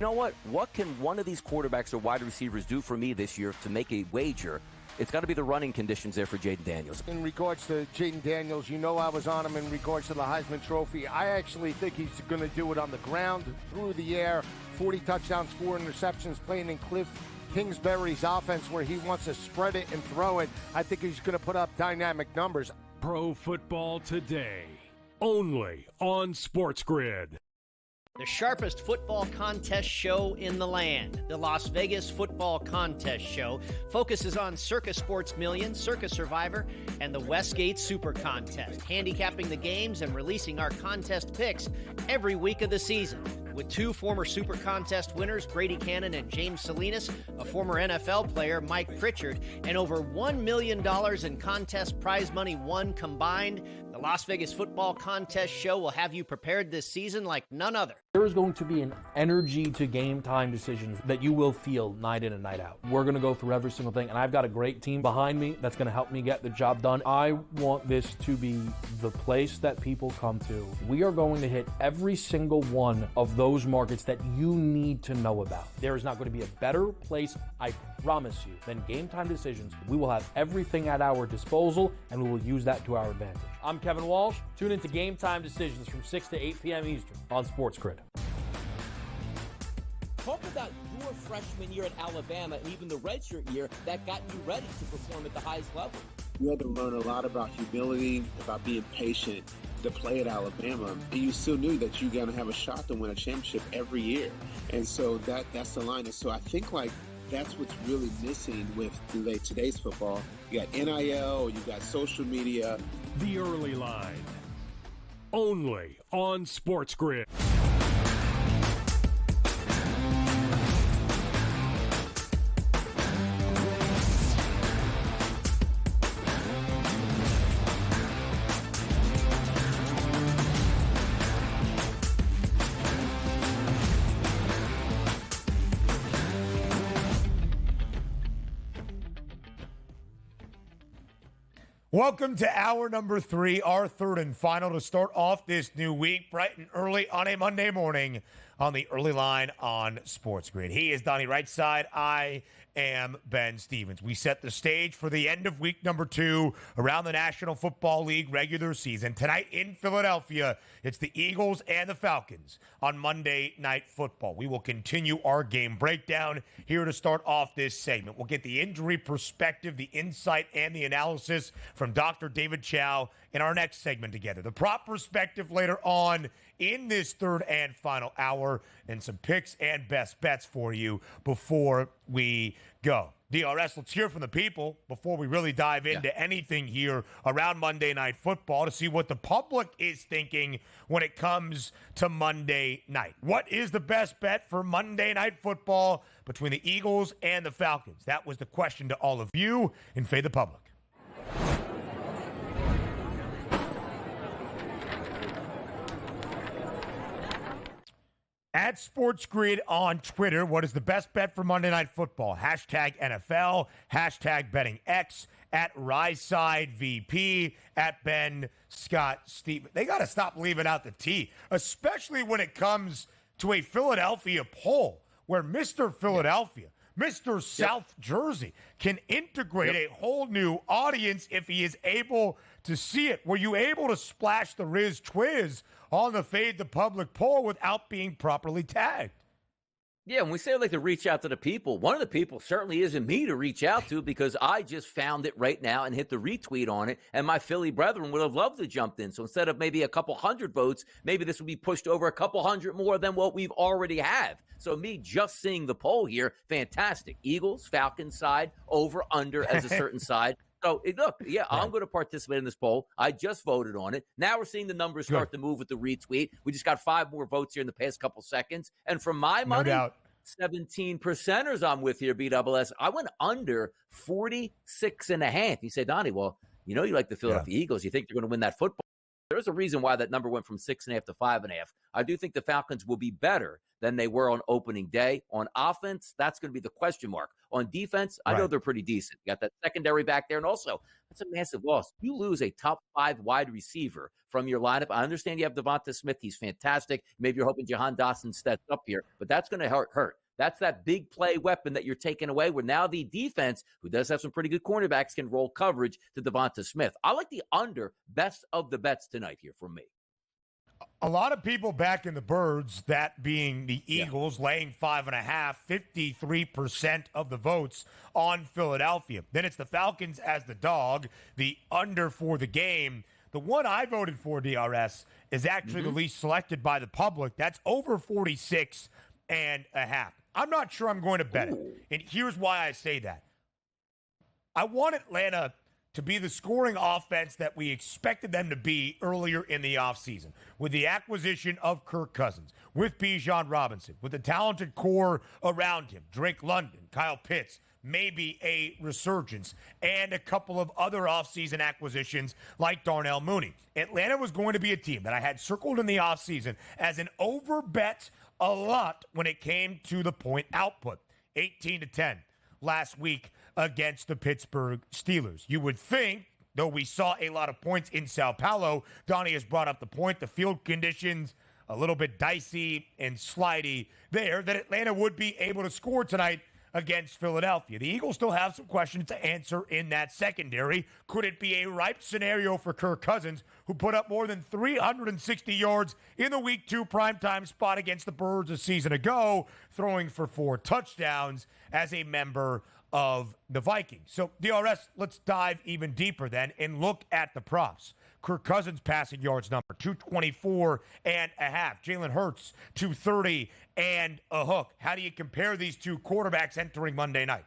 know what? What can one of these quarterbacks or wide receivers do for me this year to make a wager? It's got to be the running conditions there for Jaden Daniels. In regards to Jaden Daniels, you know I was on him in regards to the Heisman Trophy. I actually think he's going to do it on the ground, through the air, 40 touchdowns, 4 interceptions, playing in Cliff Kingsbury's offense where he wants to spread it and throw it. I think he's going to put up dynamic numbers. Pro Football Today, only on SportsGrid. The sharpest football contest show in the land, the Las Vegas Football Contest Show, focuses on Circus Sports Million, Circus Survivor, and the Westgate Super Contest, handicapping the games and releasing our contest picks every week of the season. With 2 former Super Contest winners, Brady Cannon and James Salinas, a former NFL player, Mike Pritchard, and over $1 million in contest prize money won combined, the Las Vegas Football Contest Show will have you prepared this season like none other. There is going to be an energy to game time decisions that you will feel night in and night out. We're going to go through every single thing, and I've got a great team behind me that's going to help me get the job done. I want this to be the place that people come to. We are going to hit every single one of those markets that you need to know about. There is not going to be a better place, I promise you, than Game Time Decisions. We will have everything at our disposal, and we will use that to our advantage. I'm Kevin Walsh. Tune into Game Time Decisions from 6 to 8 p.m. Eastern on SportsGrid. Talk about your freshman year at Alabama and even the redshirt year that got you ready to perform at the highest level. You had to learn a lot about humility, about being patient to play at Alabama. And you still knew that you're going to have a shot to win a championship every year. And so that's the line. And so I think that's what's really missing with today's football. You got NIL, you got social media. The Early Line, only on SportsGrid. Welcome to hour number 3, our third and final to start off this new week, bright and early on a Monday morning on the Early Line on SportsGrid. He is Donnie Rightside. I am Ben Stevens. We set the stage for the end of week number 2 around the National Football League regular season. Tonight in Philadelphia, it's the Eagles and the Falcons on Monday Night Football. We will continue our game breakdown here to start off this segment. We'll get the injury perspective, the insight, and the analysis from Dr. David Chao in our next segment together. The prop perspective later on in this third and final hour, and some picks and best bets for you before we go. DRS, let's hear from the people before we really dive into anything here around Monday Night Football to see what the public is thinking when it comes to Monday night. What is the best bet for Monday Night Football between the Eagles and the Falcons? That was the question to all of you in Fade the Public. At SportsGrid on Twitter, what is the best bet for Monday Night Football? Hashtag NFL, hashtag BettingX, at RiseSideVP, at Ben Scott Steve. They got to stop leaving out the T, especially when it comes to a Philadelphia poll where Mr. Philadelphia, Mr. South Jersey, can integrate a whole new audience if he is able to see it. Were you able to splash the Riz Twiz on the Fade the Public poll without being properly tagged? Yeah, when we say I'd like to reach out to the people, one of the people certainly isn't me to reach out to because I just found it right now and hit the retweet on it, and my Philly brethren would have loved to jump in. So instead of maybe a couple hundred votes, maybe this would be pushed over a couple hundred more than what we've already have. So me just seeing the poll here, fantastic. Eagles, Falcons side, over, under as a certain side. So, look, I'm going to participate in this poll. I just voted on it. Now we're seeing the numbers start to move with the retweet. We just got 5 more votes here in the past couple seconds. And for my money, 17%ers I'm with here, BSS. I went under 46.5. You say, Donnie, well, you know you like the Philadelphia Eagles. You think they're going to win that football? There's a reason why that number went from 6.5 to 5.5. I do think the Falcons will be better than they were on opening day. On offense, that's going to be the question mark. on defense, I know they're pretty decent. You got that secondary back there, and also that's a massive loss. You lose a top 5 wide receiver from your lineup. I understand you have Devonta Smith. He's fantastic. Maybe you're hoping Jahan Dotson steps up here, but that's going to hurt. That's that big play weapon that you're taking away, where now the defense, who does have some pretty good cornerbacks, can roll coverage to Devonta Smith. I like the under, best of the bets tonight here from me. A lot of people back in the birds, that being the Eagles, laying 5.5, 53% of the votes on Philadelphia. Then it's the Falcons as the dog, the under for the game. The one I voted for, DRS, is actually the least selected by the public. That's over 46.5. I'm not sure I'm going to bet it. And here's why I say that. I want Atlanta to be the scoring offense that we expected them to be earlier in the offseason, with the acquisition of Kirk Cousins, with Bijan Robinson, with the talented core around him, Drake London, Kyle Pitts, maybe a resurgence, and a couple of other offseason acquisitions like Darnell Mooney. Atlanta was going to be a team that I had circled in the offseason as an overbet a lot when it came to the point output, 18-10 last week against the Pittsburgh Steelers. You would think, though we saw a lot of points in Sao Paulo, Donnie has brought up the point, the field conditions a little bit dicey and slidey there, that Atlanta would be able to score tonight against Philadelphia. The Eagles still have some questions to answer in that secondary. Could it be a ripe scenario for Kirk Cousins, who put up more than 360 yards in the Week 2 primetime spot against the Birds a season ago, throwing for 4 touchdowns as a member of the Vikings? So, DRS, let's dive even deeper then and look at the props. Kirk Cousins passing yards number 224.5. Jalen Hurts 230 and a hook. How do you compare these two quarterbacks entering Monday night?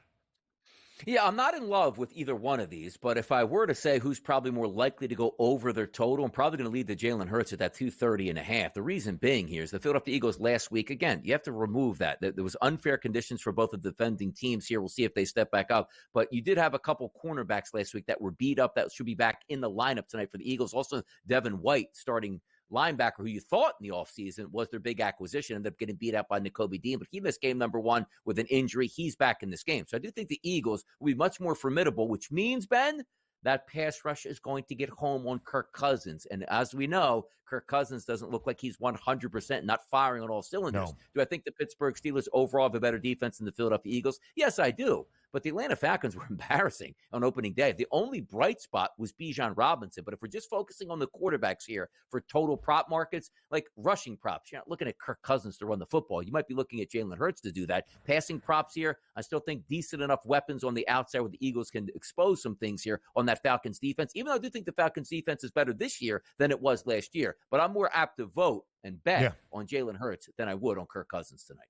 Yeah, I'm not in love with either one of these, but if I were to say who's probably more likely to go over their total, I'm probably going to lead to Jalen Hurts at that 230.5. The reason being here is the Philadelphia Eagles last week, again, you have to remove that. There was unfair conditions for both of the defending teams here. We'll see if they step back up, but you did have a couple cornerbacks last week that were beat up that should be back in the lineup tonight for the Eagles. Also, Devin White, starting linebacker, who you thought in the offseason was their big acquisition, ended up getting beat out by Nakobe Dean, but he missed game number 1 with an injury. He's back in this game. So I do think the Eagles will be much more formidable, which means, Ben, that pass rush is going to get home on Kirk Cousins. And as we know, Kirk Cousins doesn't look like he's 100% not firing on all cylinders. No. Do I think the Pittsburgh Steelers overall have a better defense than the Philadelphia Eagles? Yes, I do. But the Atlanta Falcons were embarrassing on opening day. The only bright spot was Bijan Robinson. But if we're just focusing on the quarterbacks here for total prop markets, like rushing props, you're not looking at Kirk Cousins to run the football. You might be looking at Jalen Hurts to do that. Passing props here, I still think decent enough weapons on the outside where the Eagles can expose some things here on that Falcons defense, even though I do think the Falcons defense is better this year than it was last year. But I'm more apt to vote and bet on Jalen Hurts than I would on Kirk Cousins tonight.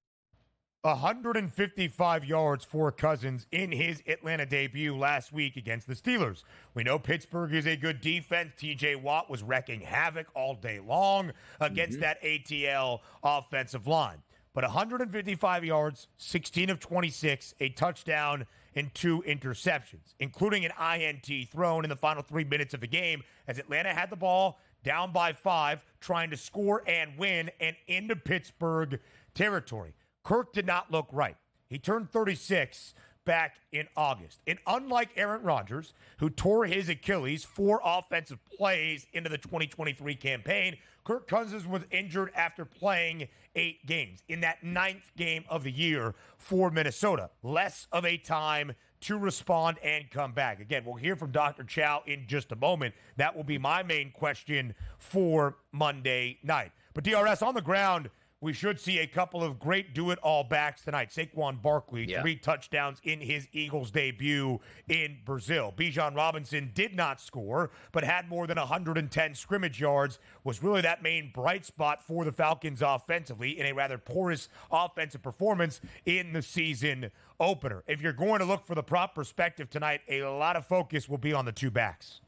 155 yards for Cousins in his Atlanta debut last week against the Steelers. We know Pittsburgh is a good defense. TJ Watt was wrecking havoc all day long against that ATL offensive line. But 155 yards, 16 of 26, a touchdown, and 2 interceptions, including an INT thrown in the final 3 minutes of the game as Atlanta had the ball down by 5, trying to score and win and into Pittsburgh territory. Kirk did not look right. He turned 36 back in August. And unlike Aaron Rodgers, who tore his Achilles 4 offensive plays into the 2023 campaign, Kirk Cousins was injured after playing 8 games in that 9th game of the year for Minnesota. Less of a time to respond and come back. Again, we'll hear from Dr. Chao in just a moment. That will be my main question for Monday night. But DRS, on the ground, we should see a couple of great do-it-all backs tonight. Saquon Barkley, 3 touchdowns in his Eagles debut in Brazil. Bijan Robinson did not score, but had more than 110 scrimmage yards, was really that main bright spot for the Falcons offensively in a rather porous offensive performance in the season opener. If you're going to look for the prop perspective tonight, a lot of focus will be on the 2 backs.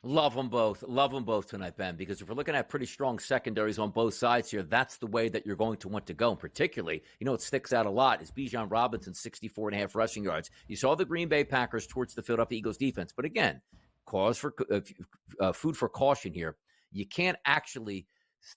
Love them both. Love them both tonight, Ben, because if we're looking at pretty strong secondaries on both sides here, that's the way that you're going to want to go. And particularly, what sticks out a lot is Bijan Robinson's 64.5 rushing yards. You saw the Green Bay Packers torch the Philadelphia Eagles defense. But again, cause for food for caution here. You can't actually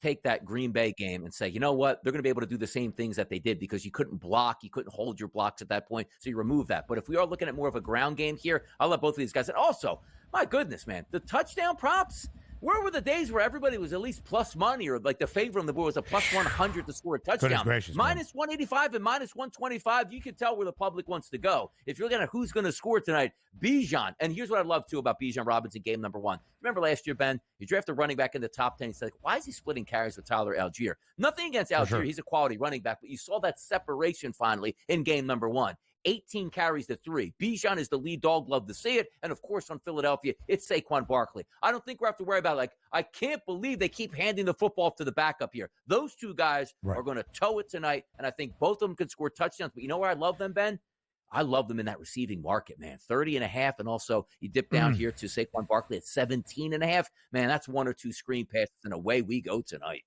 take that Green Bay game and say, you know what? They're going to be able to do the same things that they did because you couldn't block. You couldn't hold your blocks at that point. So you remove that. But if we are looking at more of a ground game here, I'll let both of these guys. And also, my goodness, man, the touchdown props. Where were the days where everybody was at least plus money or like the favorite on the board was a plus 100 to score a touchdown? Gracious, minus 185 and minus 125, you can tell where the public wants to go. If you're looking at who's going to score tonight, Bijan. And here's what I love, too, about Bijan Robinson, game number 1. Remember last year, Ben, you draft a running back in the top 10. He's like, why is he splitting carries with Tyler Algier? Nothing against Algier. He's a quality running back, but you saw that separation finally in game number 1. 18 carries to 3. Bijan is the lead dog. Love to see it. And, of course, on Philadelphia, it's Saquon Barkley. I don't think we have to worry about, I can't believe they keep handing the football to the backup here. Those two guys are going to tow it tonight, and I think both of them can score touchdowns. But you know where I love them, Ben? I love them in that receiving market, man. 30.5, and also you dip down here to Saquon Barkley at 17.5. Man, that's 1 or 2 screen passes, and away we go tonight.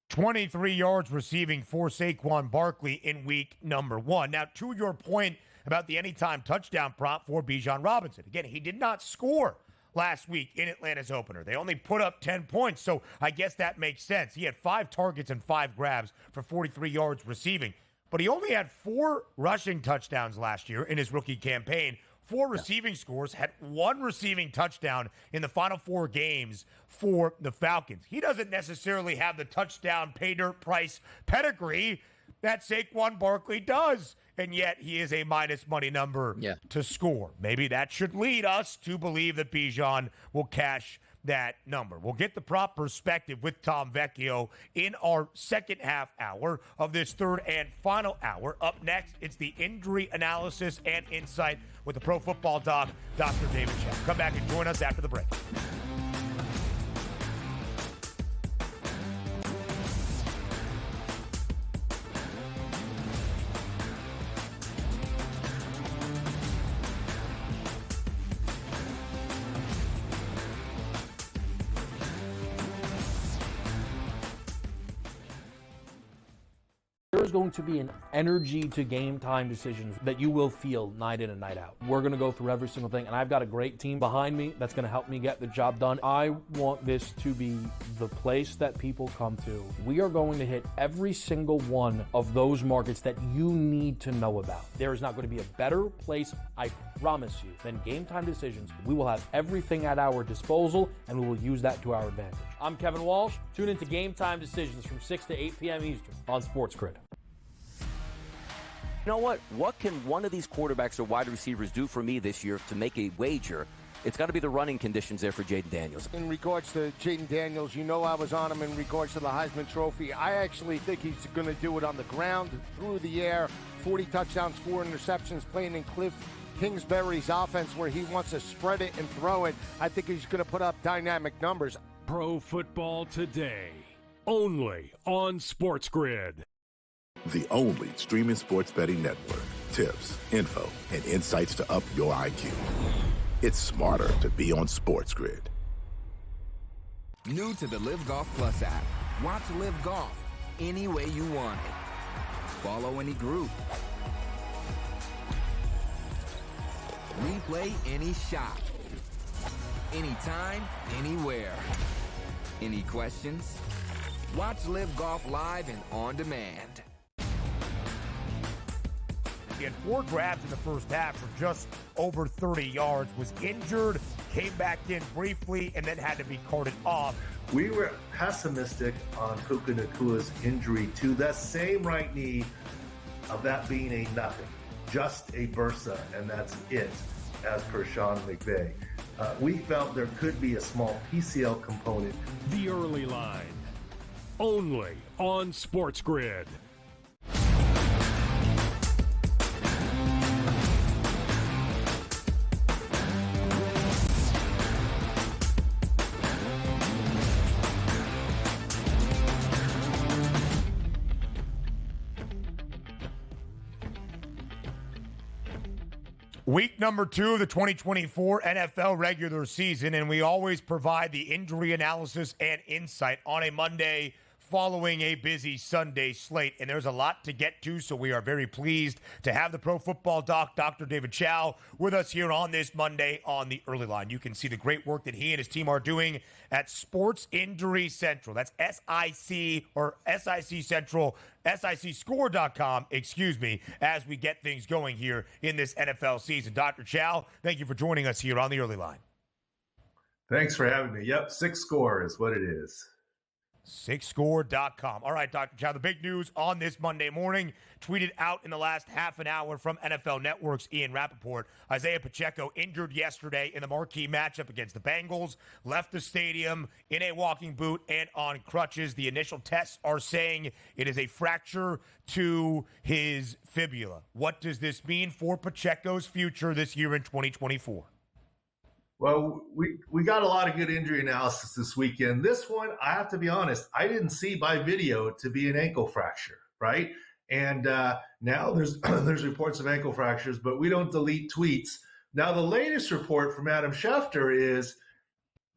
23 yards receiving for Saquon Barkley in week number 1. Now, to your point about the anytime touchdown prop for Bijan Robinson. Again, he did not score last week in Atlanta's opener. They only put up 10 points, so I guess that makes sense. He had 5 targets and 5 grabs for 43 yards receiving, but he only had 4 rushing touchdowns last year in his rookie campaign. 4 receiving scores, had 1 receiving touchdown in the final 4 games for the Falcons. He doesn't necessarily have the touchdown pay dirt price pedigree that Saquon Barkley does, and yet he is a minus money number to score. Maybe that should lead us to believe that Bijan will cash that number. We'll get the prop perspective with Tom Vecchio in our second half hour of this third and final hour. Up next, it's the injury analysis and insight with the Pro Football Doc, Dr. David Chao. Come back and join us after the break. There's going to be an energy to game time decisions that you will feel night in and night out. We're going to go through every single thing, and I've got a great team behind me that's going to help me get the job done. I want this to be the place that people come to. We are going to hit every single one of those markets that you need to know about. There is not going to be a better place, I promise you, than Game Time Decisions. We will have everything at our disposal, and we will use that to our advantage. I'm Kevin Walsh. Tune into Game Time Decisions from 6 to 8 p.m. Eastern on SportsGrid. You know what? What can one of these quarterbacks or wide receivers do for me this year to make a wager? It's got to be the running conditions there for Jaden Daniels. In regards to Jaden Daniels, you know I was on him in regards to the Heisman Trophy. I actually think he's going to do it on the ground, through the air, 40 touchdowns, 4 interceptions, playing in Cliff Kingsbury's offense where he wants to spread it and throw it. I think he's going to put up dynamic numbers. Pro Football Today, only on SportsGrid. The only streaming sports betting network. Tips, info, and insights to up your IQ. It's smarter to be on SportsGrid. New to the Live Golf Plus app. Watch Live Golf any way you want it. Follow any group. Replay any shot. Anytime, anywhere. Any questions? Watch Live Golf live and on demand. He had 4 grabs in the first half for just over 30 yards, was injured, came back in briefly, and then had to be carted off. We were pessimistic on Puka Nakua's injury to the same right knee, of that being a nothing, just a bursa, and that's it, as per Sean McVay. We felt there could be a small PCL component. The Early Line, only on SportsGrid. Week number 2 of the 2024 NFL regular season, and we always provide the injury analysis and insight on a Monday following a busy Sunday slate, and there's a lot to get to, so we are very pleased to have the pro football doc, Dr. David Chao, with us here on this Monday on the Early Line. You can see the great work that he and his team are doing at Sports Injury Central. That's SIC or SIC Central, SICScore.com, as we get things going here in this NFL season. Dr. Chao, thank you for joining us here on the Early Line. Thanks for having me. Yep, 6 Score is what it is. SixScore.com. All right, Dr. Chao, the big news on this Monday morning, tweeted out in the last half an hour from NFL Network's Ian Rappaport. Isaiah Pacheco injured yesterday in the marquee matchup against the Bengals, left the stadium in a walking boot and on crutches. The initial tests are saying it is a fracture to his fibula. What does this mean for Pacheco's future this year in 2024? Well, we got a lot of good injury analysis this weekend. This one, I have to be honest, I didn't see by video to be an ankle fracture, right? And now there's reports of ankle fractures, but we don't delete tweets. Now, the latest report from Adam Schefter is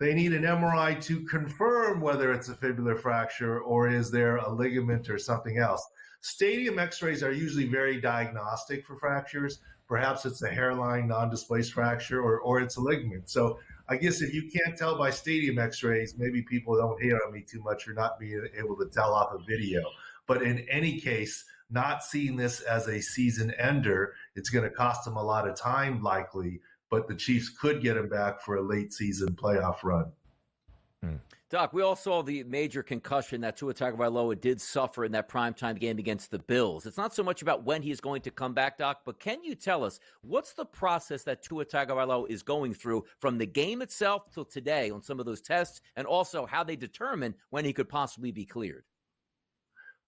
they need an MRI to confirm whether it's a fibular fracture or is there a ligament or something else. Stadium x-rays are usually very diagnostic for fractures. Perhaps it's a hairline non-displaced fracture or it's a ligament. So I guess if you can't tell by stadium x-rays, maybe people don't hate on me too much for not being able to tell off a video. But in any case, not seeing this as a season ender, it's going to cost them a lot of time likely, but the Chiefs could get him back for a late season playoff run. Doc, we all saw the major concussion that Tua Tagovailoa did suffer in that primetime game against the Bills. It's not so much about when he's going to come back, Doc, but can you tell us what's the process that Tua Tagovailoa is going through from the game itself till today on some of those tests, and also how they determine when he could possibly be cleared?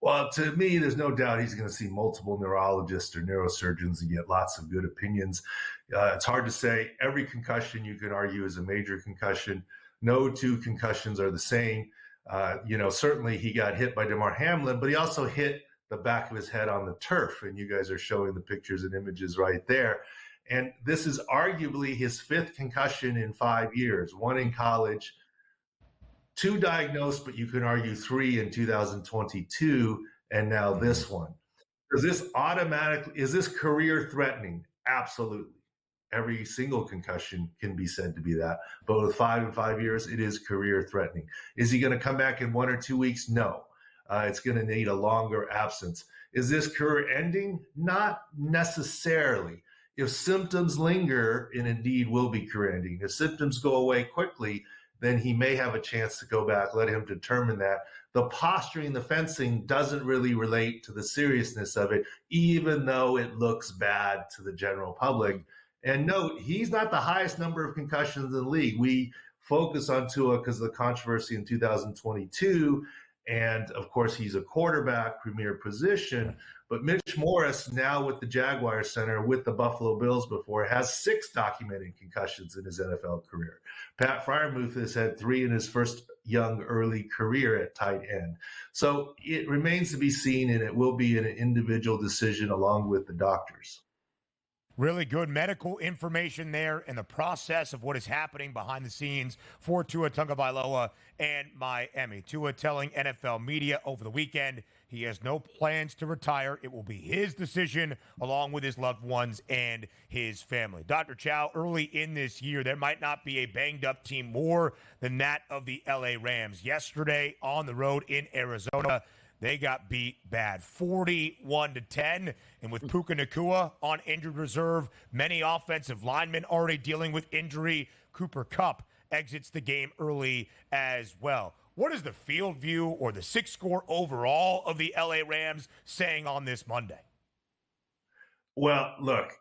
Well, to me, there's no doubt he's going to see multiple neurologists or neurosurgeons and get lots of good opinions. It's hard to say. Every concussion you could argue is a major concussion. No two concussions are the same. Certainly he got hit by DeMar Hamlin, but he also hit the back of his head on the turf. And you guys are showing the pictures and images right there. And this is arguably his 5th concussion in 5 years, 1 in college, 2 diagnosed, but you can argue 3 in 2022, and now this one. Is this career threatening? Absolutely. Every single concussion can be said to be that. But with 5 in 5 years, it is career threatening. Is he going to come back in 1 or 2 weeks? No. It's going to need a longer absence. Is this career ending? Not necessarily. If symptoms linger, it indeed will be career ending. If symptoms go away quickly, then he may have a chance to go back. Let him determine that. The posturing, the fencing doesn't really relate to the seriousness of it, even though it looks bad to the general public. And note, he's not the highest number of concussions in the league. We focus on Tua because of the controversy in 2022. And, of course, he's a quarterback, premier position. But Mitch Morris, now with the Jaguars Center, with the Buffalo Bills before, has 6 documented concussions in his NFL career. Pat Freiermuth has had 3 in his first young early career at tight end. So it remains to be seen, and it will be an individual decision along with the doctors. Really good medical information there and the process of what is happening behind the scenes for Tua Tagovailoa and Miami. Tua telling NFL media over the weekend he has no plans to retire. It will be his decision along with his loved ones and his family. Dr. Chao, early in this year, there might not be a banged-up team more than that of the LA Rams. Yesterday on the road in Arizona, they got beat bad, 41-10. And with Puka Nacua on injured reserve, many offensive linemen already dealing with injury, Cooper Kupp exits the game early as well. What is the field view or the 6 score overall of the LA Rams saying on this Monday? Well, look,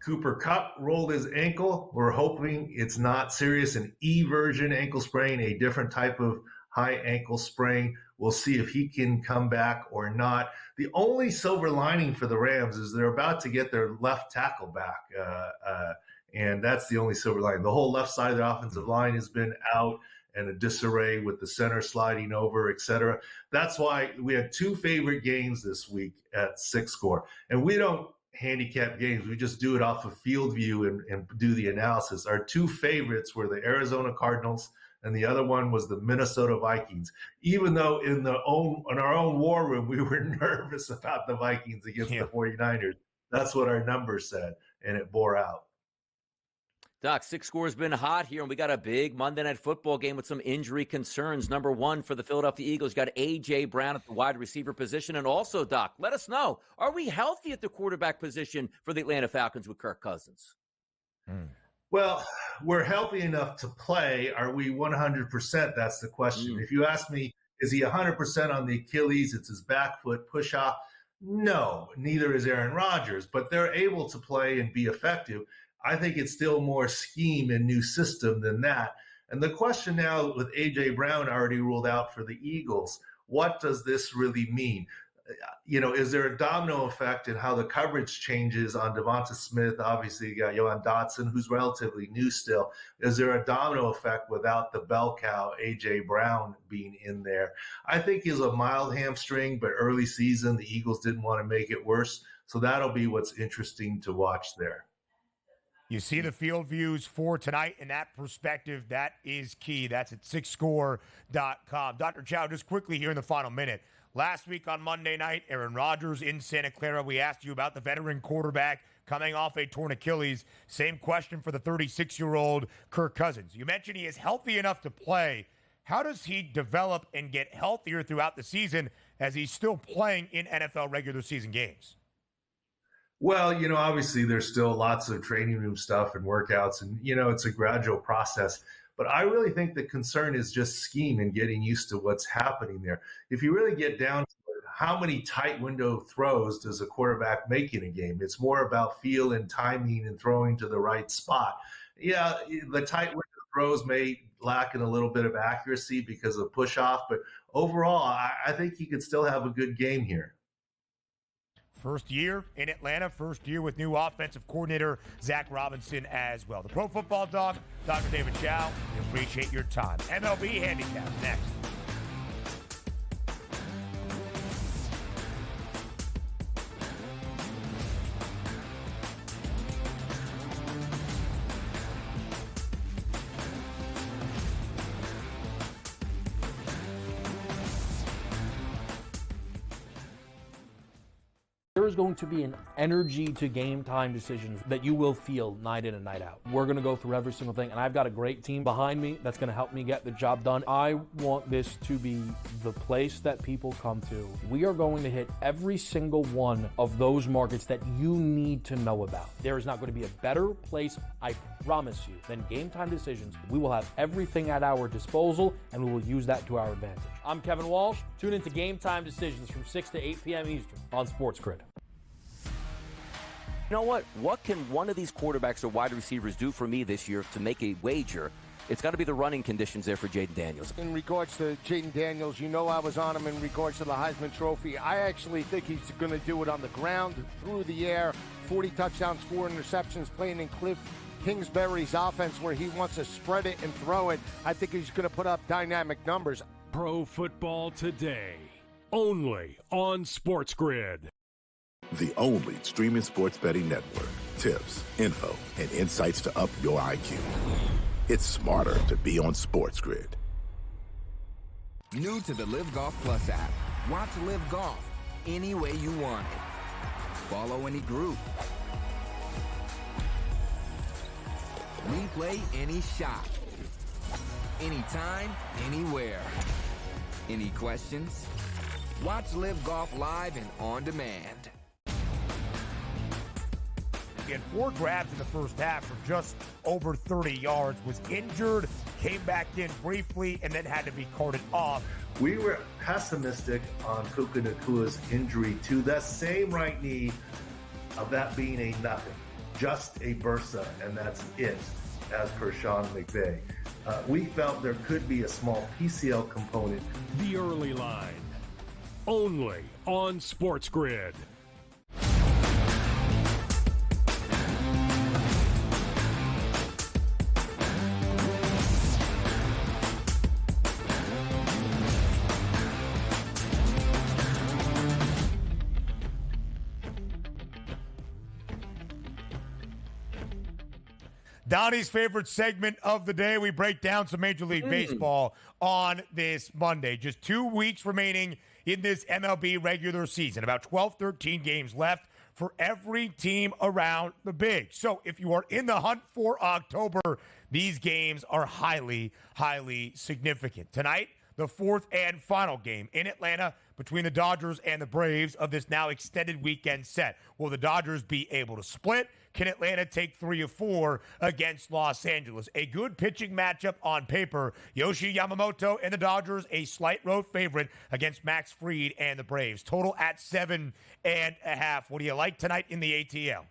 Cooper Kupp rolled his ankle. We're hoping it's not serious, an E-version ankle sprain, a different type of high ankle sprain. We'll see if he can come back or not. The only silver lining for the Rams is they're about to get their left tackle back, and that's the only silver lining. The whole left side of the offensive line has been out and a disarray with the center sliding over, et cetera. That's why we had 2 favorite games this week at 6 score. And we don't handicap games. We just do it off of field view and do the analysis. Our 2 favorites were the Arizona Cardinals and the other one was the Minnesota Vikings. Even though in our own war room, we were nervous about the Vikings against the 49ers. That's what our numbers said, and it bore out. Doc, 6 scores been hot here, and we got a big Monday Night Football game with some injury concerns. Number one for the Philadelphia Eagles, you got A.J. Brown at the wide receiver position. And also, Doc, let us know, are we healthy at the quarterback position for the Atlanta Falcons with Kirk Cousins? Well, we're healthy enough to play. Are we 100%? That's the question. If you ask me, is he 100% on the Achilles? It's his back foot push-off. No, neither is Aaron Rodgers, but they're able to play and be effective. I think it's still more scheme and new system than that. And the question now with A.J. Brown already ruled out for the Eagles, what does this really mean? Is there a domino effect in how the coverage changes on Devonta Smith? Obviously, you got Johan Dotson, who's relatively new still. Is there a domino effect without the bell cow, A.J. Brown, being in there? I think he's a mild hamstring, but early season, the Eagles didn't want to make it worse. So that'll be what's interesting to watch there. You see the field views for tonight in that perspective. That is key. That's at sixscore.com. Dr. Chao, just quickly here in the final minute. Last week on Monday night, Aaron Rodgers in Santa Clara, we asked you about the veteran quarterback coming off a torn Achilles. Same question for the 36-year-old Kirk Cousins. You mentioned he is healthy enough to play. How does he develop and get healthier throughout the season as he's still playing in NFL regular season games? Well, obviously there's still lots of training room stuff and workouts, and, it's a gradual process. But I really think the concern is just scheme and getting used to what's happening there. If you really get down to it, how many tight window throws does a quarterback make in a game? It's more about feel and timing and throwing to the right spot. Yeah, the tight window throws may lack in a little bit of accuracy because of push off, but overall, I think he could still have a good game here. First year in Atlanta, first year with new offensive coordinator Zach Robinson as well. The Pro Football Doc, Dr. David Chao, we appreciate your time. MLB Handicap next. There is going to be an energy to game time decisions that you will feel night in and night out. We're going to go through every single thing, and I've got a great team behind me that's going to help me get the job done. I want this to be the place that people come to. We are going to hit every single one of those markets that you need to know about. There is not going to be a better place, I promise you, than Game Time Decisions. We will have everything at our disposal, and we will use that to our advantage. I'm Kevin Walsh. Tune into Game Time Decisions from 6 to 8 p.m. Eastern on SportsGrid. You know what? What can one of these quarterbacks or wide receivers do for me this year to make a wager? It's got to be the running conditions there for Jaden Daniels. In regards to Jaden Daniels, I was on him in regards to the Heisman Trophy. I actually think he's going to do it on the ground, through the air, 40 touchdowns, 4 interceptions, playing in Cliff Kingsbury's offense where he wants to spread it and throw it. I think he's going to put up dynamic numbers. Pro Football Today, only on SportsGrid. The only streaming sports betting network. Tips, info, and insights to up your IQ. It's smarter to be on SportsGrid. New to the Live Golf Plus app. Watch Live Golf any way you want it. Follow any group. Replay any shot. Anytime, anywhere. Any questions? Watch Live Golf live and on demand. He had 4 grabs in the first half for just over 30 yards, was injured, came back in briefly, and then had to be carted off. We were pessimistic on Puka Nakua's injury to the same right knee, of that being a nothing, just a bursa, and that's it, as per Sean McVay. We felt there could be a small PCL component. The Early Line, only on SportsGrid. Donnie's favorite segment of the day. We break down some Major League Baseball on this Monday. Just 2 weeks remaining in this MLB regular season. About 12, 13 games left for every team around the big. So if you are in the hunt for October, these games are highly, highly significant. Tonight, the fourth and final game in Atlanta between the Dodgers and the Braves of this now extended weekend set. Will the Dodgers be able to split? Can Atlanta take 3 of 4 against Los Angeles? A good pitching matchup on paper. Yoshi Yamamoto and the Dodgers, a slight road favorite against Max Fried and the Braves. Total at 7.5. What do you like tonight in the ATL?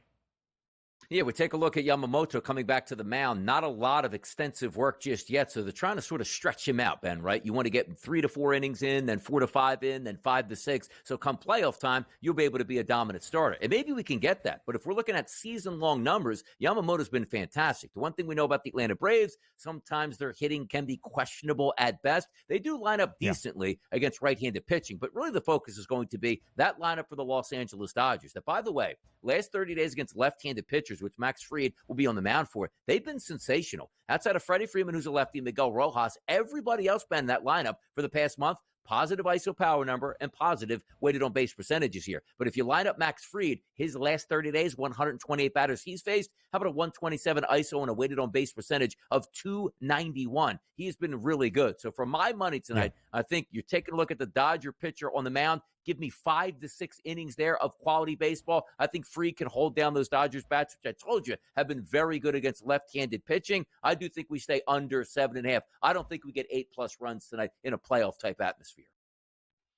Yeah, we take a look at Yamamoto coming back to the mound. Not a lot of extensive work just yet, so they're trying to sort of stretch him out, Ben, right? You want to get 3 to 4 innings in, then 4 to 5 in, then 5 to 6. So come playoff time, you'll be able to be a dominant starter. And maybe we can get that. But if we're looking at season-long numbers, Yamamoto's been fantastic. The one thing we know about the Atlanta Braves, sometimes their hitting can be questionable at best. They do line up decently against right-handed pitching, but really the focus is going to be that lineup for the Los Angeles Dodgers. That, by the way, last 30 days against left-handed pitchers, which Max Fried will be on the mound for, they've been sensational. Outside of Freddie Freeman, who's a lefty, Miguel Rojas, everybody else been in that lineup for the past month. Positive ISO power number and positive weighted on base percentages here. But if you line up Max Fried, his last 30 days, 128 batters he's faced, how about a 127 ISO and a weighted on base percentage of 291? He has been really good. So for my money tonight, I think you're taking a look at the Dodger pitcher on the mound. Give me 5 to 6 innings there of quality baseball. I think Fried can hold down those Dodgers bats, which I told you have been very good against left-handed pitching. I do think we stay under 7.5. I don't think we get 8+ runs tonight in a playoff-type atmosphere.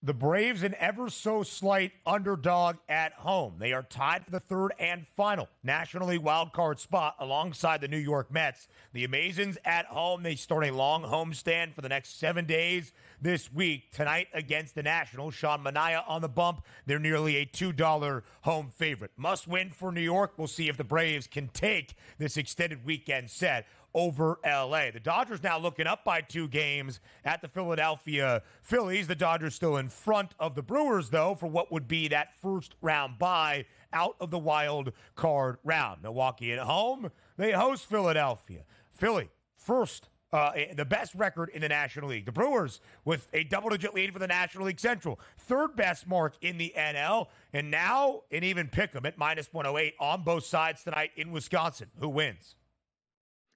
The Braves, an ever so slight underdog at home. They are tied for the third and final National League wildcard spot alongside the New York Mets. The Amazons at home. They start a long homestand for the next 7 days this week. Tonight against the Nationals, Sean Manaea on the bump. They're nearly a $2 home favorite. Must win for New York. We'll see if the Braves can take this extended weekend set over L.A. The Dodgers now looking up by 2 games at the Philadelphia Phillies. The Dodgers still in front of the Brewers, though, for what would be that first round bye out of the wild card round. Milwaukee at home. They host Philadelphia. Philly, first, the best record in the National League. The Brewers with a double-digit lead for the National League Central. Third best mark in the NL. And now an even pick 'em at -108 on both sides tonight in Wisconsin. Who wins?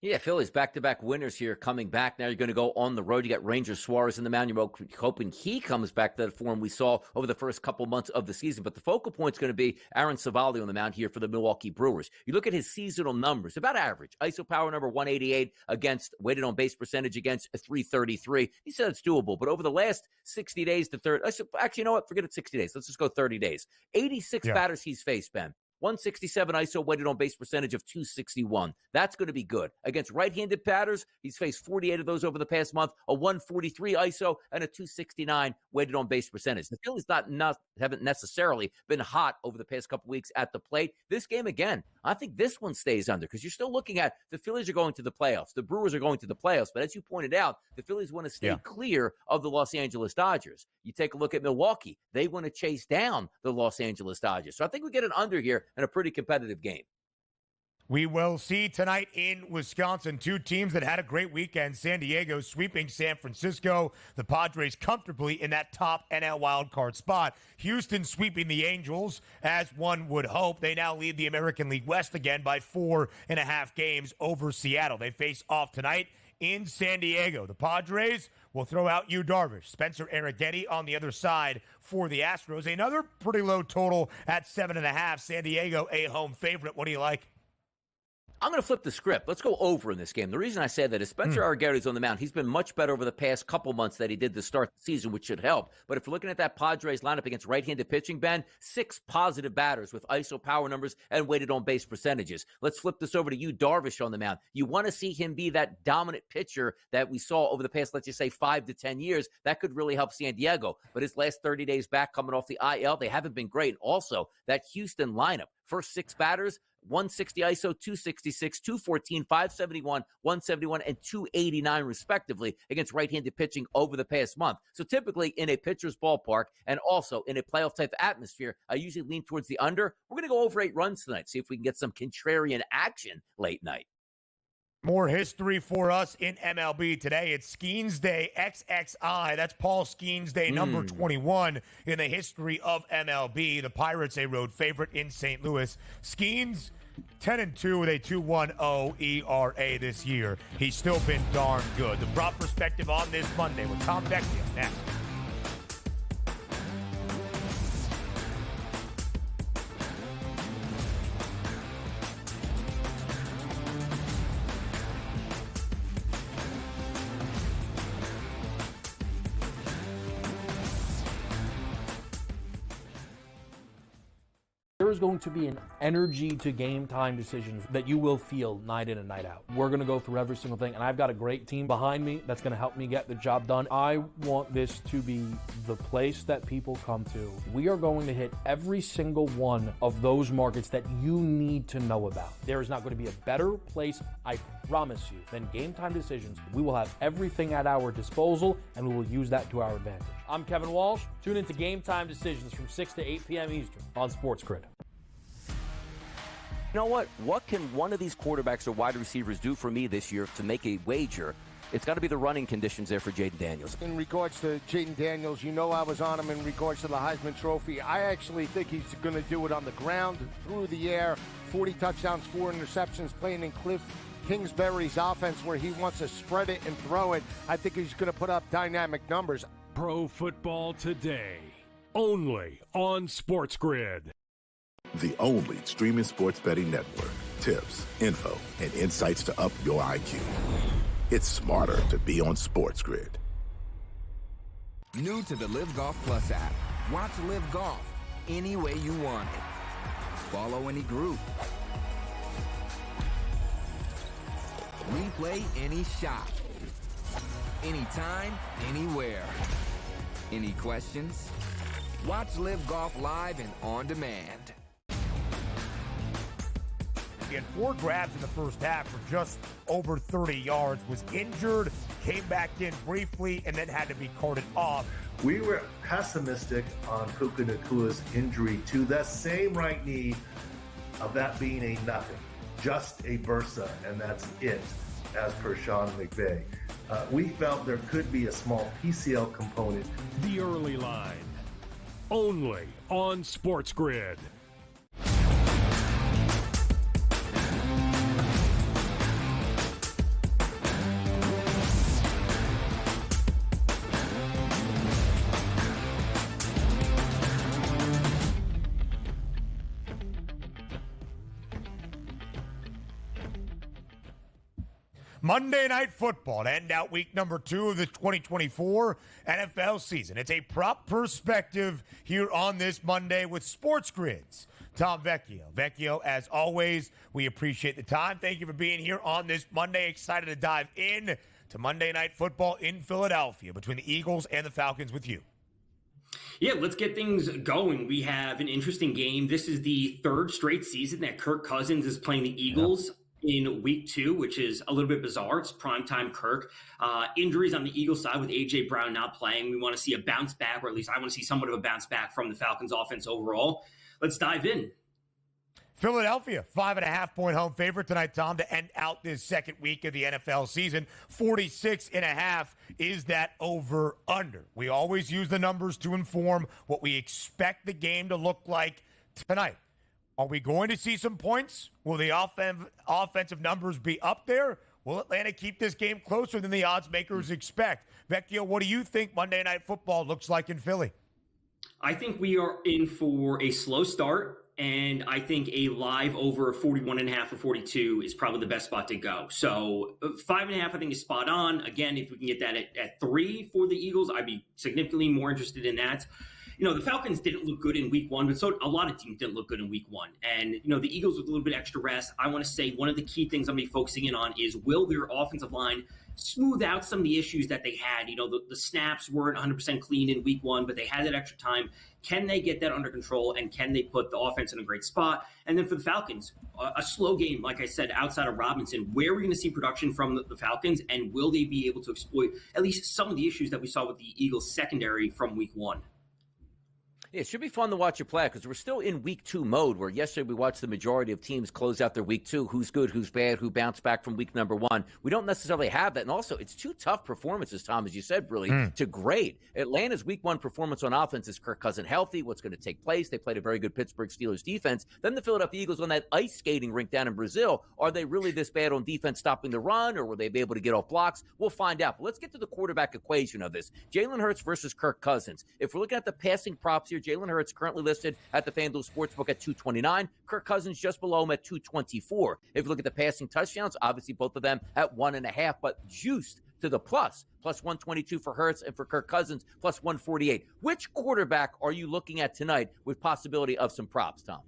Yeah, Phillies back-to-back winners here coming back. Now you're going to go on the road. You got Ranger Suarez in the mound. You're hoping he comes back to the form we saw over the first couple months of the season. But the focal point is going to be Aaron Savali on the mound here for the Milwaukee Brewers. You look at his seasonal numbers, about average. ISO power number 188 against weighted on base percentage against a 333. He said it's doable. But over the last 60 days to actually, you know what? Forget it, 60 days. Let's just go 30 days. 86 batters he's faced, Ben. 167 ISO, weighted on base percentage of 261. That's going to be good. Against right-handed batters, he's faced 48 of those over the past month, a 143 ISO, and a 269 weighted on base percentage. The Phillies haven't necessarily been hot over the past couple weeks at the plate. This game, again, I think this one stays under because you're still looking at the Phillies are going to the playoffs. The Brewers are going to the playoffs. But as you pointed out, the Phillies want to stay clear of the Los Angeles Dodgers. You take a look at Milwaukee. They want to chase down the Los Angeles Dodgers. So I think we get an under here and a pretty competitive game. We will see tonight in Wisconsin 2 teams that had a great weekend. San Diego sweeping San Francisco. The Padres comfortably in that top NL wildcard spot. Houston sweeping the Angels, as one would hope. They now lead the American League West again by 4.5 games over Seattle. They face off tonight in San Diego. The Padres will throw out Yu Darvish. Spencer Arrighetti on the other side for the Astros. Another pretty low total at 7.5. San Diego, a home favorite. What do you like? I'm going to flip the script. Let's go over in this game. The reason I say that is Spencer Arrighetti's on the mound. He's been much better over the past couple months that he did to start the season, which should help. But if you're looking at that Padres lineup against right-handed pitching, Ben, 6 positive batters with ISO power numbers and weighted on base percentages. Let's flip this over to Yu Darvish on the mound. You want to see him be that dominant pitcher that we saw over the past, let's just say, 5 to 10 years. That could really help San Diego. But his last 30 days back coming off the IL, they haven't been great. Also, that Houston lineup, first 6 batters, 160 ISO, 266, 214, 571, 171, and 289 respectively against right-handed pitching over the past month. So typically in a pitcher's ballpark and also in a playoff type atmosphere, I usually lean towards the under. We're going to go over 8 runs tonight, see if we can get some contrarian action late night. More history for us in MLB today. It's Skeens Day XXI. That's Paul Skeens Day, number 21 in the history of MLB. The Pirates, a road favorite in St. Louis. Skeens, 10-2 with a 2.10 ERA this year. He's still been darn good. The prop perspective on this Monday with Tom Vecchio next. There is going to be an energy to game time decisions that you will feel night in and night out. We're going to go through every single thing, and I've got a great team behind me that's going to help me get the job done. I want this to be the place that people come to. We are going to hit every single one of those markets that you need to know about. There is not going to be a better place, I promise you, than Game Time Decisions. We will have everything at our disposal, and we will use that to our advantage. I'm Kevin Walsh. Tune into Game Time Decisions from 6 to 8 p.m. Eastern on SportsGrid. You know what? What can one of these quarterbacks or wide receivers do for me this year to make a wager? It's got to be the running conditions there for Jaden Daniels. In regards to Jaden Daniels, you know I was on him in regards to the Heisman Trophy. I actually think he's going to do it on the ground, through the air, 40 touchdowns, 4 interceptions, playing in Cliff Kingsbury's offense where he wants to spread it and throw it. I think he's going to put up dynamic numbers. Pro Football Today, only on SportsGrid. The only streaming sports betting network. Tips, info, and insights to up your IQ. It's smarter to be on SportsGrid. New to the Live Golf Plus app. Watch Live Golf any way you want it. Follow any group. Replay any shot. Anytime, anywhere. Any questions? Watch Live Golf live and on demand. He had 4 grabs in the first half for just over 30 yards, was injured, came back in briefly, and then had to be carted off. We were pessimistic on Puka Nakua's injury to the same right knee, of that being a nothing, just a bursa, and that's it, as per Sean McVay. We felt there could be a small PCL component. The Early Line, only on SportsGrid. Monday Night Football to end out week number 2 of the 2024 NFL season. It's a prop perspective here on this Monday with SportsGrid's Tom Vecchio. Vecchio, as always, we appreciate the time. Thank you for being here on this Monday. Excited to dive in to Monday Night Football in Philadelphia between the Eagles and the Falcons with you. Yeah, let's get things going. We have an interesting game. This is the 3rd straight season that Kirk Cousins is playing the Eagles. Yeah. In week 2, which is a little bit bizarre. It's primetime Kirk. Injuries on the Eagles side with A.J. Brown not playing. We want to see a bounce back, or at least I want to see somewhat of a bounce back from the Falcons offense overall. Let's dive in. Philadelphia, 5.5-point home favorite tonight, Tom, to end out this second week of the NFL season. 46.5 is that over-under. We always use the numbers to inform what we expect the game to look like tonight. Are we going to see some points? Will the offensive numbers be up there? Will Atlanta keep this game closer than the odds makers expect? Vecchio, what do you think Monday Night Football looks like in Philly? I think we are in for a slow start, and I think a live over 41.5 or 42 is probably the best spot to go. So 5.5, I think, is spot on. Again, if we can get that at 3 for the Eagles, I'd be significantly more interested in that. You know, the Falcons didn't look good in week 1, but so a lot of teams didn't look good in week 1. And, you know, the Eagles with a little bit extra rest, I want to say one of the key things I'm going to be focusing in on is, will their offensive line smooth out some of the issues that they had? You know, the snaps weren't 100% clean in week 1, but they had that extra time. Can they get that under control, and can they put the offense in a great spot? And then for the Falcons, a slow game, like I said, outside of Robinson. Where are we going to see production from the Falcons, and will they be able to exploit at least some of the issues that we saw with the Eagles secondary from week 1? Yeah, it should be fun to watch you play because we're still in week 2 mode where yesterday we watched the majority of teams close out their week 2. Who's good, who's bad, who bounced back from week number 1. We don't necessarily have that. And also, it's 2 tough performances, Tom, as you said, really, to grade. Atlanta's week 1 performance on offense is Kirk Cousins healthy. What's going to take place? They played a very good Pittsburgh Steelers defense. Then the Philadelphia Eagles on that ice skating rink down in Brazil. Are they really this bad on defense stopping the run, or will they be able to get off blocks? We'll find out. But let's get to the quarterback equation of this. Jalen Hurts versus Kirk Cousins. If we're looking at the passing props here, Jalen Hurts currently listed at the FanDuel Sportsbook at 229. Kirk Cousins just below him at 224. If you look at the passing touchdowns, obviously both of them at 1.5, but juiced to the plus 122 for Hurts and for Kirk Cousins, plus 148. Which quarterback are you looking at tonight with possibility of some props, Tom?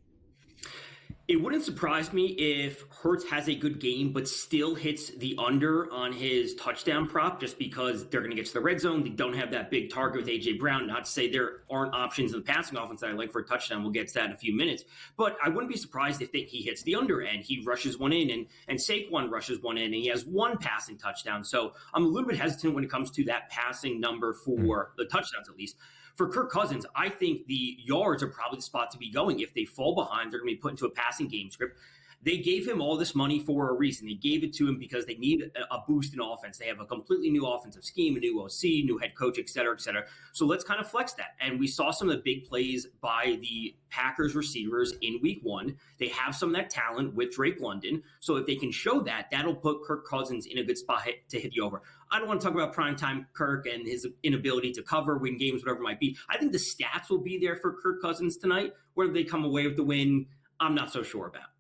It wouldn't surprise me if Hurts has a good game, but still hits the under on his touchdown prop just because they're going to get to the red zone. They don't have that big target with A.J. Brown. Not to say there aren't options in the passing offense that I like for a touchdown. We'll get to that in a few minutes. But I wouldn't be surprised if he hits the under and he rushes one in and Saquon rushes one in and he has one passing touchdown. So I'm a little bit hesitant when it comes to that passing number for the touchdowns at least. For Kirk Cousins, I think the yards are probably the spot to be going. If they fall behind, they're going to be put into a passing game script. They gave him all this money for a reason. They gave it to him because they need a boost in offense. They have a completely new offensive scheme, a new OC, new head coach, et cetera, et cetera. So let's kind of flex that. And we saw some of the big plays by the Packers receivers in week 1. They have some of that talent with Drake London. So if they can show that, that'll put Kirk Cousins in a good spot to hit you over. I don't want to talk about primetime Kirk and his inability to cover, win games, whatever it might be. I think the stats will be there for Kirk Cousins tonight. Whether they come away with the win, I'm not so sure about.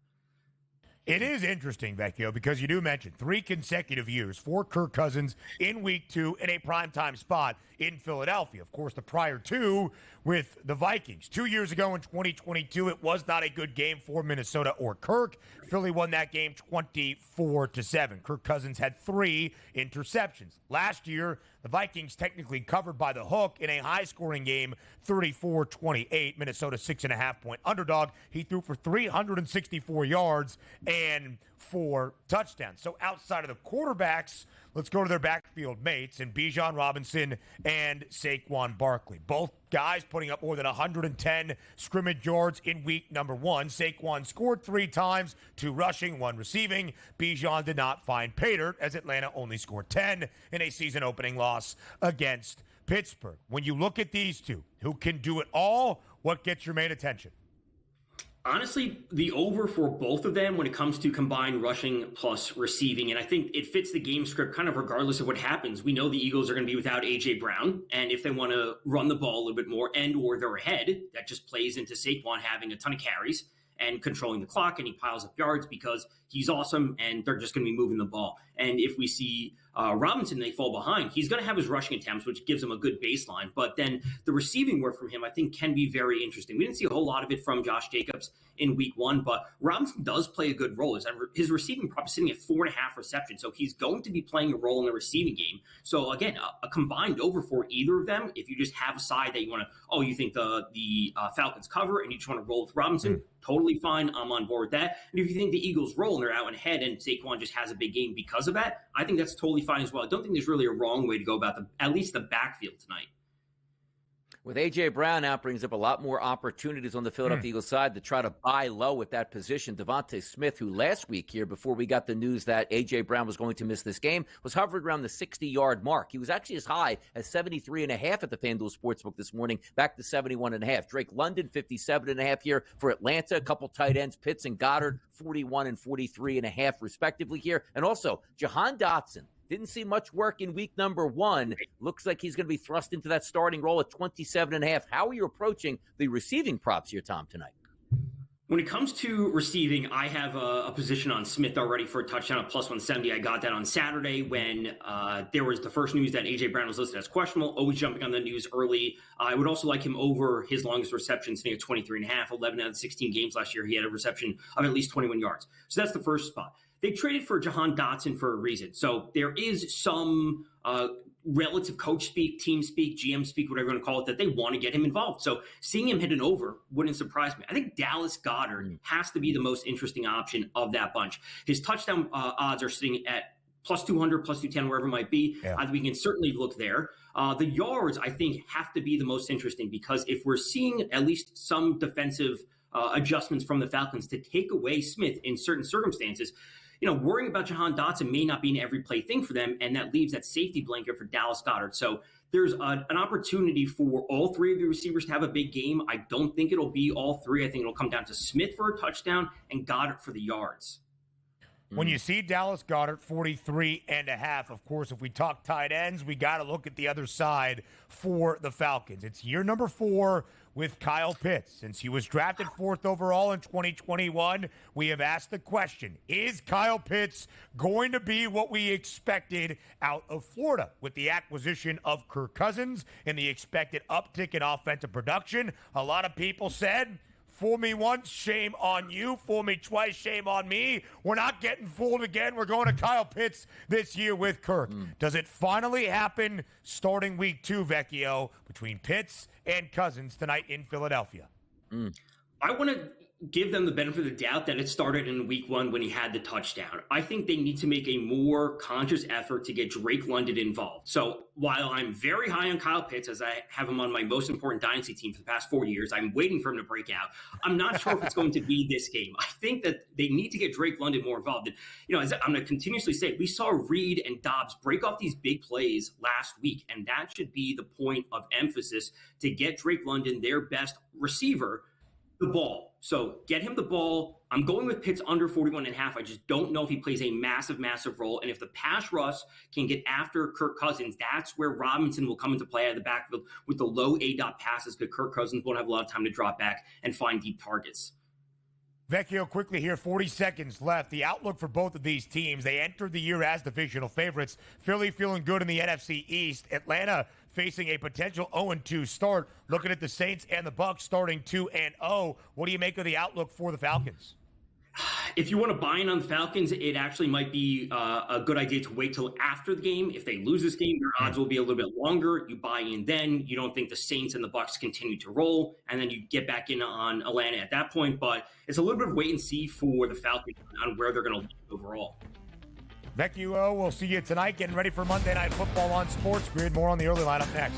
It is interesting, Vecchio, because you do mention 3 consecutive years for Kirk Cousins in week 2 in a primetime spot in Philadelphia. Of course, the prior 2 with the Vikings. 2 years ago in 2022, it was not a good game for Minnesota or Kirk. Philly won that game 24-7. Kirk Cousins had 3 interceptions. Last year, the Vikings technically covered by the hook in a high-scoring game, 34-28. Minnesota 6.5-point underdog. He threw for 364 yards and 4 touchdowns. So outside of the quarterbacks, let's go to their backfield mates and Bijan Robinson and Saquon Barkley. Both guys putting up more than 110 scrimmage yards in week number 1. Saquon scored 3 times, 2 rushing, 1 receiving. Bijan did not find pay dirt as Atlanta only scored 10 in a season-opening loss against Pittsburgh. When you look at these two, who can do it all, what gets your main attention? Honestly, the over for both of them when it comes to combined rushing plus receiving, and I think it fits the game script kind of regardless of what happens. We know the Eagles are going to be without A.J. Brown, and if they want to run the ball a little bit more and or they're ahead, that just plays into Saquon having a ton of carries and controlling the clock, and he piles up yards because he's awesome, and they're just going to be moving the ball. And if we see Robinson, they fall behind, he's going to have his rushing attempts, which gives him a good baseline. But then the receiving work from him, I think, can be very interesting. We didn't see a whole lot of it from Josh Jacobs in week 1, but Robinson does play a good role. His receiving prop is sitting at 4.5 receptions, so he's going to be playing a role in the receiving game. So again, a combined over for either of them, if you just have a side that you want to, you think the Falcons cover and you just want to roll with Robinson, totally fine. I'm on board with that. And if you think the Eagles roll and they're out and ahead and Saquon just has a big game because of that, I think that's totally fine as well. I don't think there's really a wrong way to go about at least the backfield tonight. With A.J. Brown out, brings up a lot more opportunities on the Philadelphia Eagles side to try to buy low at that position. Devontae Smith, who last week here, before we got the news that A.J. Brown was going to miss this game, was hovering around the 60-yard mark. He was actually as high as 73.5 at the FanDuel Sportsbook this morning, back to 71.5. Drake London, 57.5 here for Atlanta. A couple tight ends, Pitts and Goddard, 41 and 43.5 respectively here. And also, Jahan Dotson. Didn't see much work in week number 1. Looks like he's going to be thrust into that starting role at 27.5. How are you approaching the receiving props here, Tom, tonight? When it comes to receiving, I have a position on Smith already for a touchdown at plus 170. I got that on Saturday when there was the first news that A.J. Brown was listed as questionable, always jumping on the news early. I would also like him over his longest reception, sitting at 23.5. 11 out of 16 games last year, he had a reception of at least 21 yards. So that's the first spot. They traded for Jahan Dotson for a reason. So there is some relative coach speak, team speak, GM speak, whatever you want to call it, that they want to get him involved. So seeing him hit an over wouldn't surprise me. I think Dallas Goedert has to be the most interesting option of that bunch. His touchdown odds are sitting at plus 200, plus 210, wherever it might be. We can certainly look there. The yards, I think, have to be the most interesting because if we're seeing at least some defensive adjustments from the Falcons to take away Smith in certain circumstances, worrying about Jahan Dotson may not be an every play thing for them, and that leaves that safety blanket for Dallas Goedert. So there's an opportunity for all three of the receivers to have a big game. I don't think it'll be all three. I think it'll come down to Smith for a touchdown and Goedert for the yards. When you see Dallas Goedert 43.5, of course, if we talk tight ends, we got to look at the other side for the Falcons. It's year number 4 with Kyle Pitts. Since he was drafted 4th overall in 2021, we have asked the question, is Kyle Pitts going to be what we expected out of Florida? With the acquisition of Kirk Cousins and the expected uptick in offensive production, a lot of people said, fool me once, shame on you. Fool me twice, shame on me. We're not getting fooled again. We're going to Kyle Pitts this year with Kirk. Does it finally happen starting week 2, Vecchio, between Pitts and Cousins tonight in Philadelphia? I want to give them the benefit of the doubt that it started in week 1 when he had the touchdown. I think they need to make a more conscious effort to get Drake London involved. So while I'm very high on Kyle Pitts, as I have him on my most important dynasty team for the past 4 years, I'm waiting for him to break out. I'm not sure if it's going to be this game. I think that they need to get Drake London more involved. And, as I'm going to continuously say, we saw Reed and Dobbs break off these big plays last week, and that should be the point of emphasis to get Drake London, their best receiver, the ball. So get him the ball. I'm going with Pitts under 41.5. I just don't know if he plays a massive, massive role. And if the pass rush can get after Kirk Cousins, that's where Robinson will come into play out of the backfield with the low A-dot passes because Kirk Cousins won't have a lot of time to drop back and find deep targets. Vecchio, quickly here, 40 seconds left. The outlook for both of these teams, they entered the year as divisional favorites. Philly feeling good in the NFC East. Atlanta facing a potential 0-2 start. Looking at the Saints and the Bucs starting 2-0. What do you make of the outlook for the Falcons? If you want to buy in on the Falcons, it actually might be a good idea to wait till after the game. If they lose this game, their odds will be a little bit longer. You buy in then. You don't think the Saints and the Bucs continue to roll, and then you get back in on Atlanta at that point. But it's a little bit of wait and see for the Falcons on where they're going to land overall. Vecchio, we'll see you tonight. Getting ready for Monday Night Football on SportsGrid. More on the early lineup next.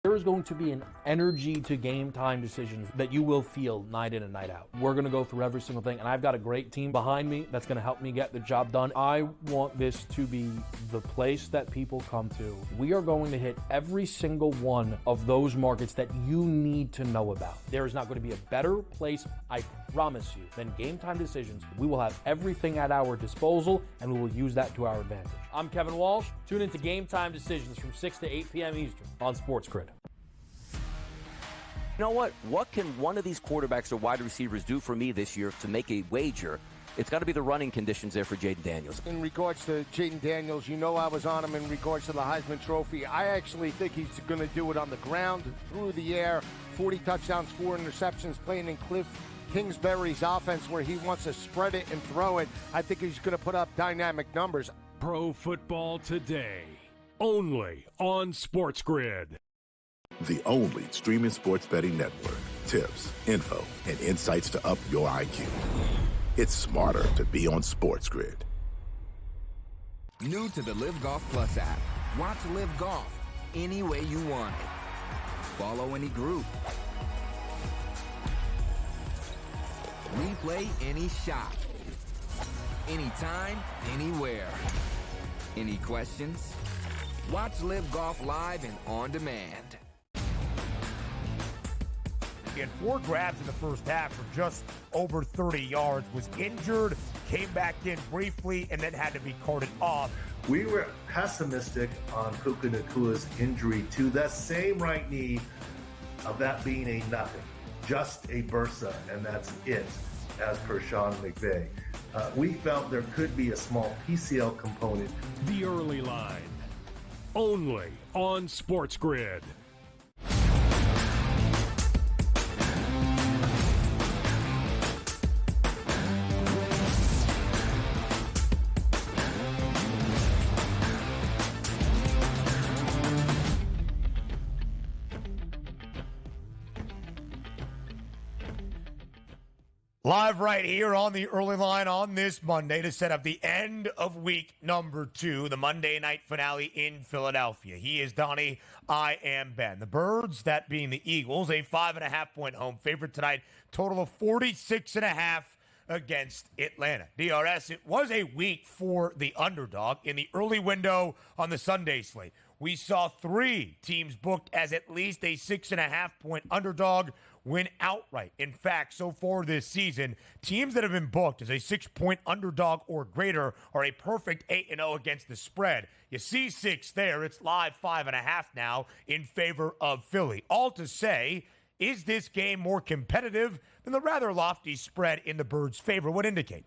There is going to be an energy to game time decisions that you will feel night in and night out. We're going to go through every single thing, and I've got a great team behind me that's going to help me get the job done. I want this to be the place that people come to. We are going to hit every single one of those markets that you need to know about. There is not going to be a better place, I promise you, than Game Time Decisions. We will have everything at our disposal, and we will use that to our advantage. I'm Kevin Walsh. Tune into Game Time Decisions from 6 to 8 p.m. Eastern on SportsGrid. You know what? What can one of these quarterbacks or wide receivers do for me this year to make a wager? It's got to be the running conditions there for Jaden Daniels. In regards to Jaden Daniels, I was on him in regards to the Heisman Trophy. I actually think he's going to do it on the ground, through the air, 40 touchdowns, 4 interceptions, playing in Cliff Kingsbury's offense where he wants to spread it and throw it. I think he's going to put up dynamic numbers. Pro Football Today, only on SportsGrid. The only streaming sports betting network. Tips, info, and insights to up your IQ. It's smarter to be on SportsGrid. New to the Live Golf Plus app. Watch Live Golf any way you want it. Follow any group. Replay any shot. Anytime, anywhere. Any questions? Watch Live Golf live and on demand. He had 4 grabs in the first half for just over 30 yards, was injured, came back in briefly, and then had to be carted off. We were pessimistic on Puka Nakua's injury to the same right knee, of that being a nothing, just a bursa, and that's it, as per Sean McVay. We felt there could be a small PCL component. The Early Line, only on SportsGrid. Live right here on the early line on this Monday to set up the end of week number 2, the Monday night finale in Philadelphia. He is Donnie. I am Ben. The Birds, that being the Eagles, a 5.5-point home favorite tonight. Total of 46.5 against Atlanta. DRS, it was a week for the underdog in the early window on the Sunday slate. We saw 3 teams booked as at least a 6.5-point underdog win outright. In fact, so far this season, teams that have been booked as a 6-point underdog or greater are a perfect 8-0 against the spread. You see 6 there. It's live 5.5 now in favor of Philly. All to say, is this game more competitive than the rather lofty spread in the Birds' favor would indicate?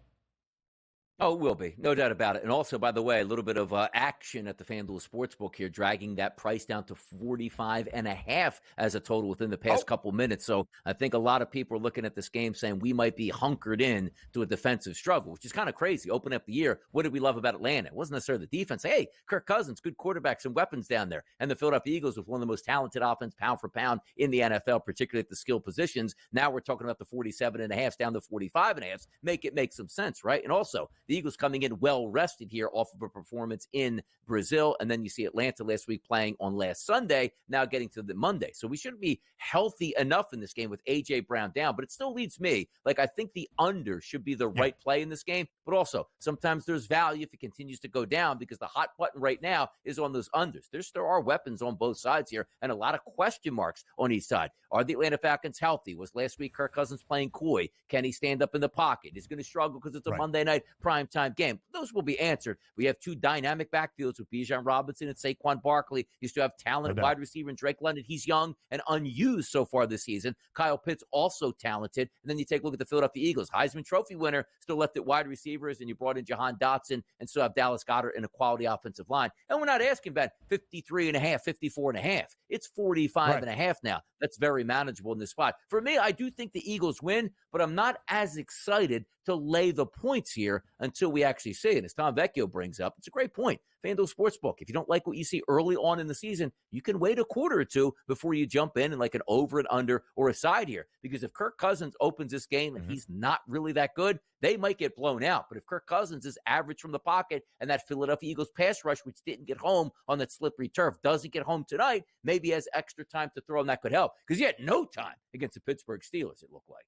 Oh, it will be. No doubt about it. And also, by the way, a little bit of action at the FanDuel Sportsbook here, dragging that price down to 45.5 as a total within the past couple minutes. So I think a lot of people are looking at this game saying we might be hunkered in to a defensive struggle, which is kind of crazy. Open up the year, what did we love about Atlanta? It wasn't necessarily the defense. Hey, Kirk Cousins, good quarterbacks and weapons down there. And the Philadelphia Eagles with one of the most talented offense pound for pound in the NFL, particularly at the skill positions. Now we're talking about the 47.5 down to 45.5. Make some sense, right? And also, the Eagles coming in well-rested here off of a performance in Brazil. And then you see Atlanta last week playing on last Sunday, now getting to the Monday. So we should be healthy enough in this game with A.J. Brown down. But it still leads me, like I think the under should be the right play in this game. But also, sometimes there's value if it continues to go down because the hot button right now is on those unders. There still are weapons on both sides here and a lot of question marks on each side. Are the Atlanta Falcons healthy? Was last week Kirk Cousins playing coy? Can he stand up in the pocket? He's going to struggle because it's a Monday night primetime game. Those will be answered. We have 2 dynamic backfields with Bijan Robinson and Saquon Barkley. You still have talented wide receiver in Drake London. He's young and unused so far this season. Kyle Pitts also talented. And then you take a look at the Philadelphia Eagles. Heisman Trophy winner, still left at wide receivers, and you brought in Jahan Dotson and still have Dallas Goedert in a quality offensive line. And we're not asking about 53.5, 54.5. It's 45.5 now. That's very manageable in this spot. For me, I do think the Eagles win, but I'm not as excited to lay the points here until we actually see it. As Tom Vecchio brings up, it's a great point. FanDuel Sportsbook, if you don't like what you see early on in the season, you can wait a quarter or two before you jump in and like an over and under or a side here. Because if Kirk Cousins opens this game and he's not really that good, they might get blown out. But if Kirk Cousins is average from the pocket and that Philadelphia Eagles pass rush, which didn't get home on that slippery turf, doesn't get home tonight, maybe has extra time to throw, and that could help. Because he had no time against the Pittsburgh Steelers, it looked like.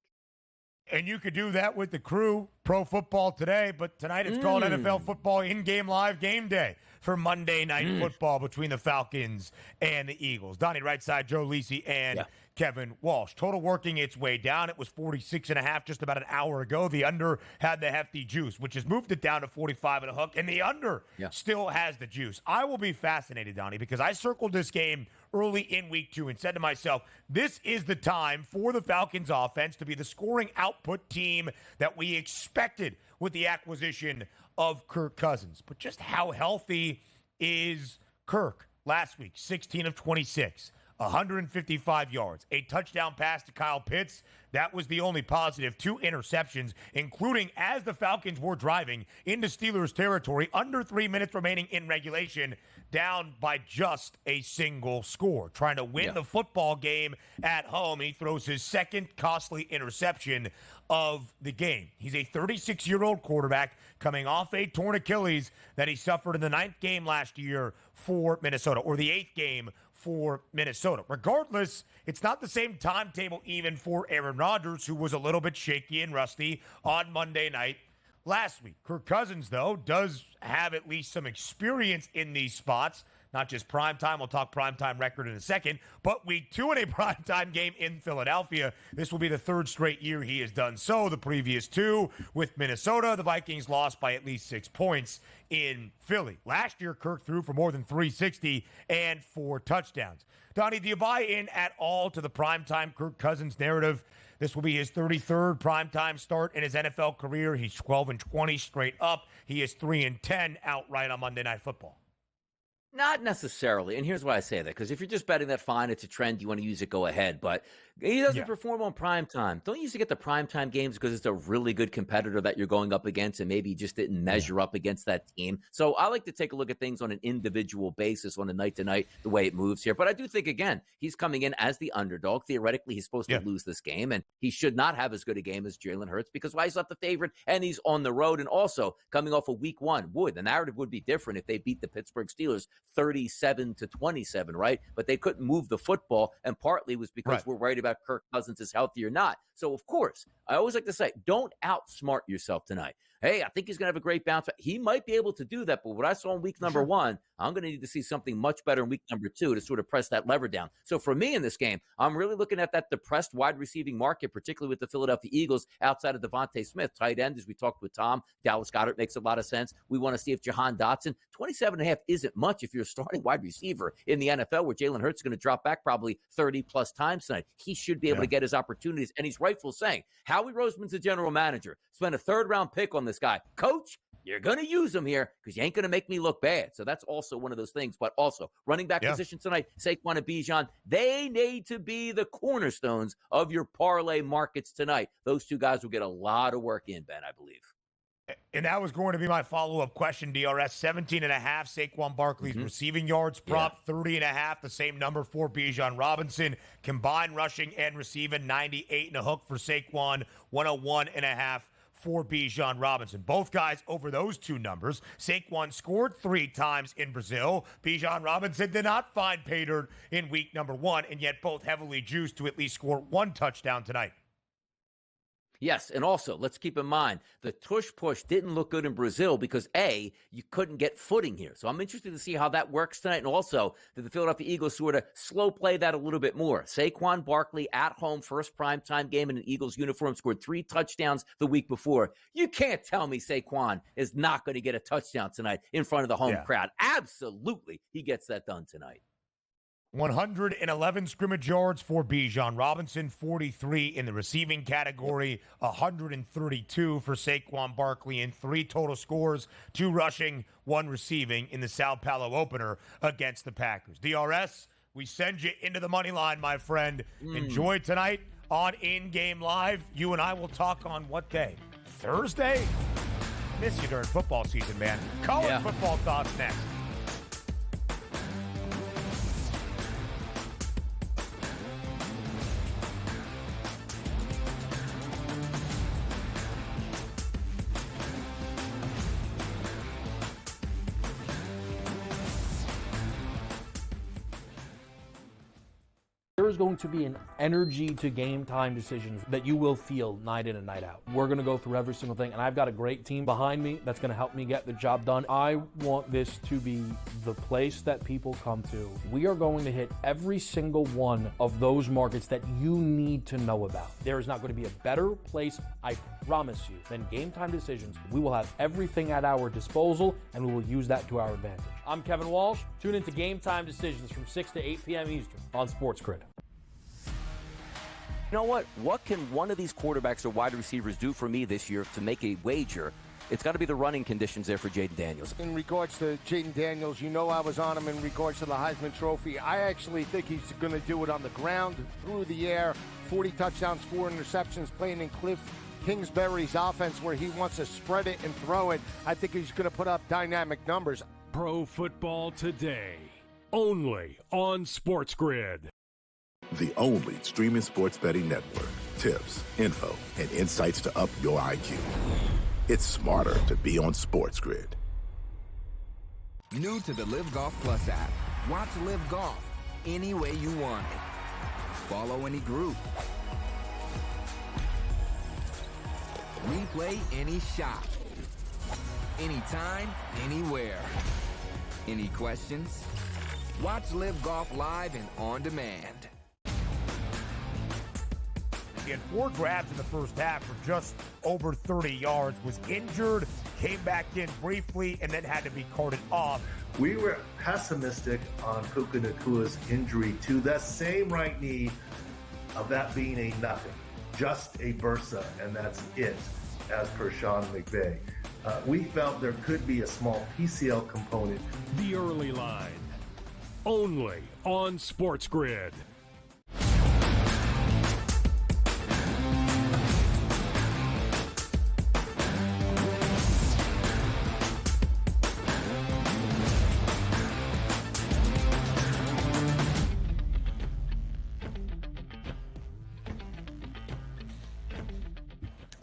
And you could do that with the Crew, Pro Football Today, but tonight it's called NFL Football In-Game Live Game Day for Monday Night Football between the Falcons and the Eagles. Donnie right side, Joe Lisi, and Kevin Walsh. Total working its way down. It was 46.5 just about an hour ago. The under had the hefty juice, which has moved it down to 45 and a hook, and the under still has the juice. I will be fascinated, Donnie, because I circled this game early in week 2 and said to myself, this is the time for the Falcons offense to be the scoring output team that we expected with the acquisition of Kirk Cousins. But just how healthy is Kirk last week? 16 of 26. 155 yards, a touchdown pass to Kyle Pitts. That was the only positive. 2 interceptions, including as the Falcons were driving into Steelers territory, under 3 minutes remaining in regulation, down by just a single score. Trying to win the football game at home. He throws his second costly interception of the game. He's a 36-year-old quarterback coming off a torn Achilles that he suffered in the 9th game last year for Minnesota, or the 8th game for Minnesota. Regardless, it's not the same timetable even for Aaron Rodgers, who was a little bit shaky and rusty on Monday night last week. Kirk Cousins, though, does have at least some experience in these spots. Not just primetime. We'll talk primetime record in a second. But week 2 in a primetime game in Philadelphia. This will be the 3rd straight year he has done so. The previous 2 with Minnesota, the Vikings lost by at least 6 points in Philly. Last year, Kirk threw for more than 360 and 4 touchdowns. Donnie, do you buy in at all to the primetime Kirk Cousins narrative? This will be his 33rd primetime start in his NFL career. He's 12 and 20 straight up. He is 3 and 10 outright on Monday Night Football. Not necessarily. And here's why I say that. Because if you're just betting that, fine, it's a trend, you want to use it, go ahead. But he doesn't perform on prime time. Don't use to get the prime time games because it's a really good competitor that you're going up against and maybe just didn't measure up against that team. So I like to take a look at things on an individual basis on a night-to-night, the way it moves here. But I do think, again, he's coming in as the underdog. Theoretically, he's supposed to lose this game, and he should not have as good a game as Jalen Hurts because he's not the favorite and he's on the road. And also, coming off of week one, the narrative would be different if they beat the Pittsburgh Steelers 37-27, right? But they couldn't move the football, and partly was because we're worried about Kirk Cousins is healthy or not. So, of course, I always like to say, don't outsmart yourself tonight. Hey, I think he's going to have a great bounce back. He might be able to do that, but what I saw in week number one, I'm going to need to see something much better in week number two to sort of press that lever down. So for me in this game, I'm really looking at that depressed wide receiving market, particularly with the Philadelphia Eagles outside of Devontae Smith. Tight end, as we talked with Tom, Dallas Goedert makes a lot of sense. We want to see if Jahan Dotson, 27.5 isn't much if you're a starting wide receiver in the NFL where Jalen Hurts is going to drop back probably 30-plus times tonight. He should be able to get his opportunities, and he's rightful saying, Howie Roseman's the general manager. Spent a third-round pick on this guy. Coach, you're going to use him here because you ain't going to make me look bad. So that's also one of those things. But also, running back position tonight, Saquon and Bijan, they need to be the cornerstones of your parlay markets tonight. Those two guys will get a lot of work in, Ben, I believe. And that was going to be my follow-up question, DRS. 17.5, Saquon Barkley's receiving yards prop, 30.5, the same number for Bijan Robinson. Combined rushing and receiving, 98 and a hook for Saquon, 101.5 for Bijan Robinson. Both guys over those two numbers. Saquon scored 3 times in Brazil. Bijan Robinson did not find pay dirt in week number 1, and yet both heavily juiced to at least score 1 touchdown tonight. Yes, and also, let's keep in mind, the tush-push didn't look good in Brazil because, A, you couldn't get footing here. So I'm interested to see how that works tonight, and also that the Philadelphia Eagles sort of slow play that a little bit more. Saquon Barkley at home, first primetime game in an Eagles uniform, scored 3 touchdowns the week before. You can't tell me Saquon is not going to get a touchdown tonight in front of the home crowd. Absolutely, he gets that done tonight. 111 scrimmage yards for Bijan Robinson, 43 in the receiving category, 132 for Saquon Barkley, and 3 total scores, 2 rushing, 1 receiving in the Sao Paulo opener against the Packers. DRS, we send you into the money line, my friend. Enjoy tonight on In Game Live. You and I will talk on what day? Thursday? Miss you during football season, man. College football thoughts next. There is going to be an energy to game time decisions that you will feel night in and night out. We're going to go through every single thing, and I've got a great team behind me that's going to help me get the job done. I want this to be the place that people come to. We are going to hit every single one of those markets that you need to know about. There is not going to be a better place, I promise you, than Game Time Decisions. We will have everything at our disposal, and we will use that to our advantage. I'm Kevin Walsh. Tune into Game Time Decisions from 6 to 8 p.m. Eastern on SportsGrid. You know what? What can one of these quarterbacks or wide receivers do for me this year to make a wager? It's got to be the running conditions there for Jaden Daniels. In regards to Jaden Daniels, you know I was on him in regards to the Heisman Trophy. I actually think he's going to do it on the ground, through the air, 40 touchdowns, 4 interceptions, playing in Cliff Kingsbury's offense where he wants to spread it and throw it. I think he's going to put up dynamic numbers. Pro Football Today, only on SportsGrid. The only streaming sports betting network. Tips, info, and insights to up your IQ. It's smarter to be on SportsGrid. New to the Live Golf Plus app. Watch Live Golf any way you want it. Follow any group. Replay any shot. Anytime, anywhere. Any questions? Watch Live Golf live and on demand. He had 4 grabs in the first half for just over 30 yards, was injured, came back in briefly, and then had to be carted off. We were pessimistic on Puka Nakua's injury to the same right knee, of that being a nothing, just a bursa, and that's it, as per Sean McVay. We felt there could be a small PCL component. The early line. only on SportsGrid.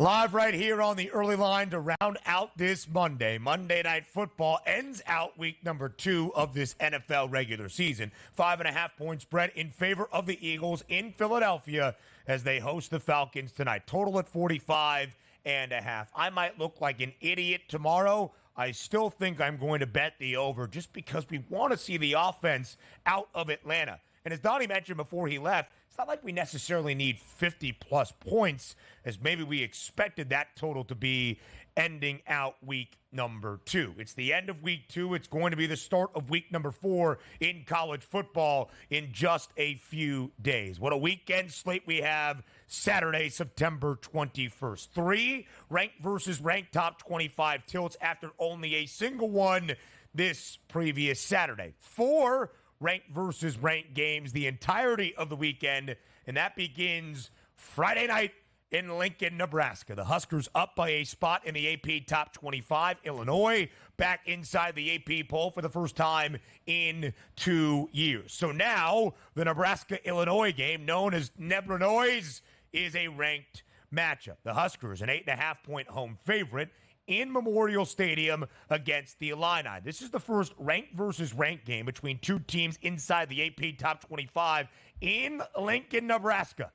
Live right here on the early line to round out this Monday. Monday Night Football ends out week number 2 of this NFL regular season. 5.5 point spread in favor of the Eagles in Philadelphia as they host the Falcons tonight. Total at 45.5. I might look like an idiot tomorrow. I still think I'm going to bet the over just because we want to see the offense out of Atlanta. And as Donnie mentioned before he left, it's not like we necessarily need 50-plus points as maybe we expected that total to be ending out week number 2. It's the end of week 2. It's going to be the start of week number 4 in college football in just a few days. What a weekend slate we have Saturday, September 21st. 3 ranked versus ranked top 25 tilts after only a single one this previous Saturday. 4 ranked versus ranked games the entirety of the weekend, and that begins Friday night in Lincoln, Nebraska. The Huskers up by a spot in the AP Top 25. Illinois back inside the AP poll for the first time in 2 years. So now the Nebraska-Illinois game, known as Nebranois, is a ranked matchup. The Huskers, an 8.5-point home favorite in Memorial Stadium against the Illini. This is the first ranked versus ranked game between two teams inside the AP Top 25 in Lincoln, Nebraska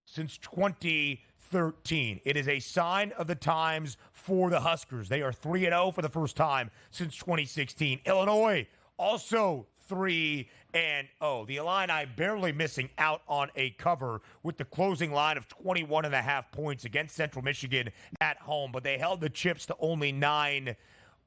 since 2013. It is a sign of the times for the Huskers. They are 3-0 for the first time since 2016. Illinois also 3-0. The Illini barely missing out on a cover with the closing line of 21.5 points against Central Michigan at home, but they held the chips to only 9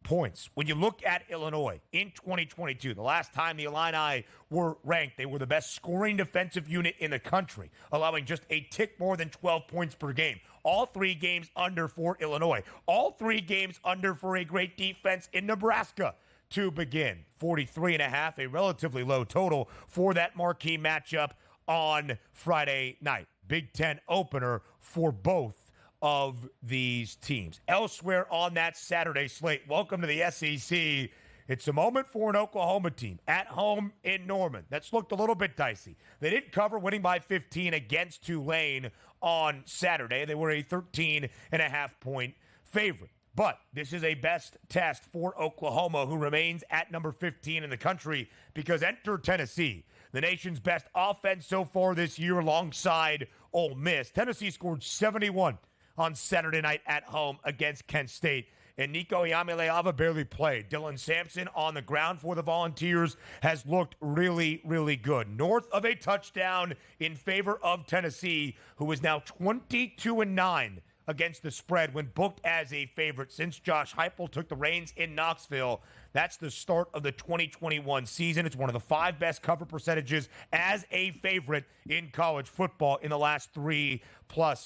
points. When you look at Illinois in 2022, the last time the Illini were ranked, they were the best scoring defensive unit in the country, allowing just a tick more than 12 points per game. All 3 games under for Illinois. All 3 games under for a great defense in Nebraska. To begin, 43.5, a relatively low total for that marquee matchup on Friday night. Big Ten opener for both of these teams. Elsewhere on that Saturday slate, welcome to the SEC. It's a moment for an Oklahoma team at home in Norman. That's looked a little bit dicey. They didn't cover, winning by 15 against Tulane on Saturday. They were a 13.5-point favorite. But this is a best test for Oklahoma, who remains at number 15 in the country, because enter Tennessee, the nation's best offense so far this year alongside Ole Miss. Tennessee scored 71 on Saturday night at home against Kent State, and Nico Iamaleava barely played. Dylan Sampson on the ground for the Volunteers has looked really, really good. North of a touchdown in favor of Tennessee, who is now 22-9 against the spread when booked as a favorite since Josh Heupel took the reins in Knoxville. That's the start of the 2021 season. It's one of the 5 best cover percentages as a favorite in college football in the last 3+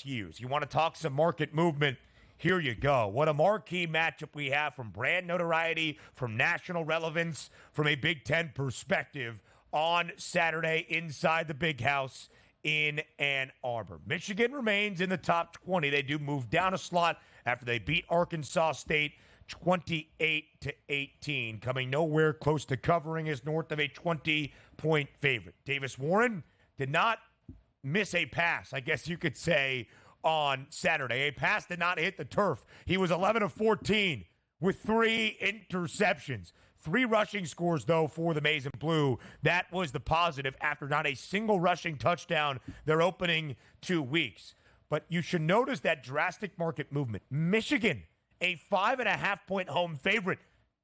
years. You want to talk some market movement? Here you go. What a marquee matchup we have from brand notoriety, from national relevance, from a Big Ten perspective on Saturday inside the Big House in Ann Arbor. Michigan remains in the top 20. They do move down a slot after they beat Arkansas State 28-18. Coming nowhere close to covering is north of a 20-point favorite. Davis Warren did not miss a pass, I guess you could say, on Saturday. A pass did not hit the turf. He was 11 of 14 with 3 interceptions. 3 rushing scores, though, for the Maize and Blue. That was the positive after not a single rushing touchdown their opening 2 weeks. But you should notice that drastic market movement. Michigan, a 5.5-point home favorite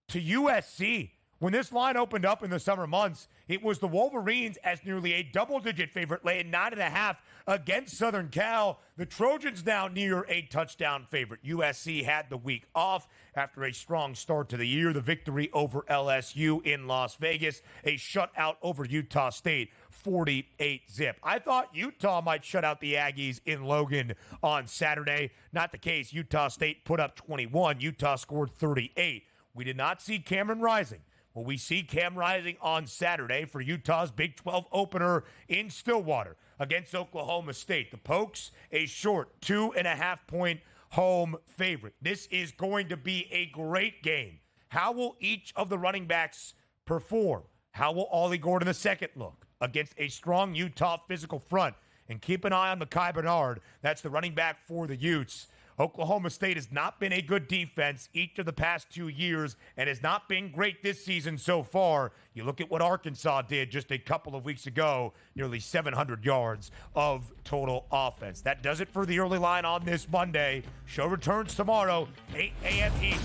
to USC. When this line opened up in the summer months, it was the Wolverines as nearly a double-digit favorite, laying 9.5 against Southern Cal. The Trojans now near a touchdown favorite. USC had the week off after a strong start to the year. The victory over LSU in Las Vegas, a shutout over Utah State, 48-zip. I thought Utah might shut out the Aggies in Logan on Saturday. Not the case. Utah State put up 21. Utah scored 38. We did not see Cameron Rising Will we see Cam Rising on Saturday for Utah's Big 12 opener in Stillwater against Oklahoma State? The Pokes, a short 2.5-point home favorite. This is going to be a great game. How will each of the running backs perform? How will Ollie Gordon II look against a strong Utah physical front? And keep an eye on Mekhi Bernard. That's the running back for the Utes. Oklahoma State has not been a good defense each of the past 2 years and has not been great this season so far. You look at what Arkansas did just a couple of weeks ago, nearly 700 yards of total offense. That does it for the early line on this Monday. Show returns tomorrow, 8 a.m. East,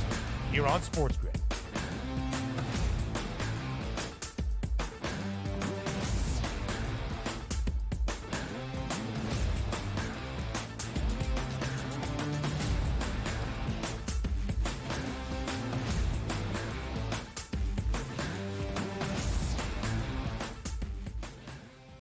here on SportsGrid.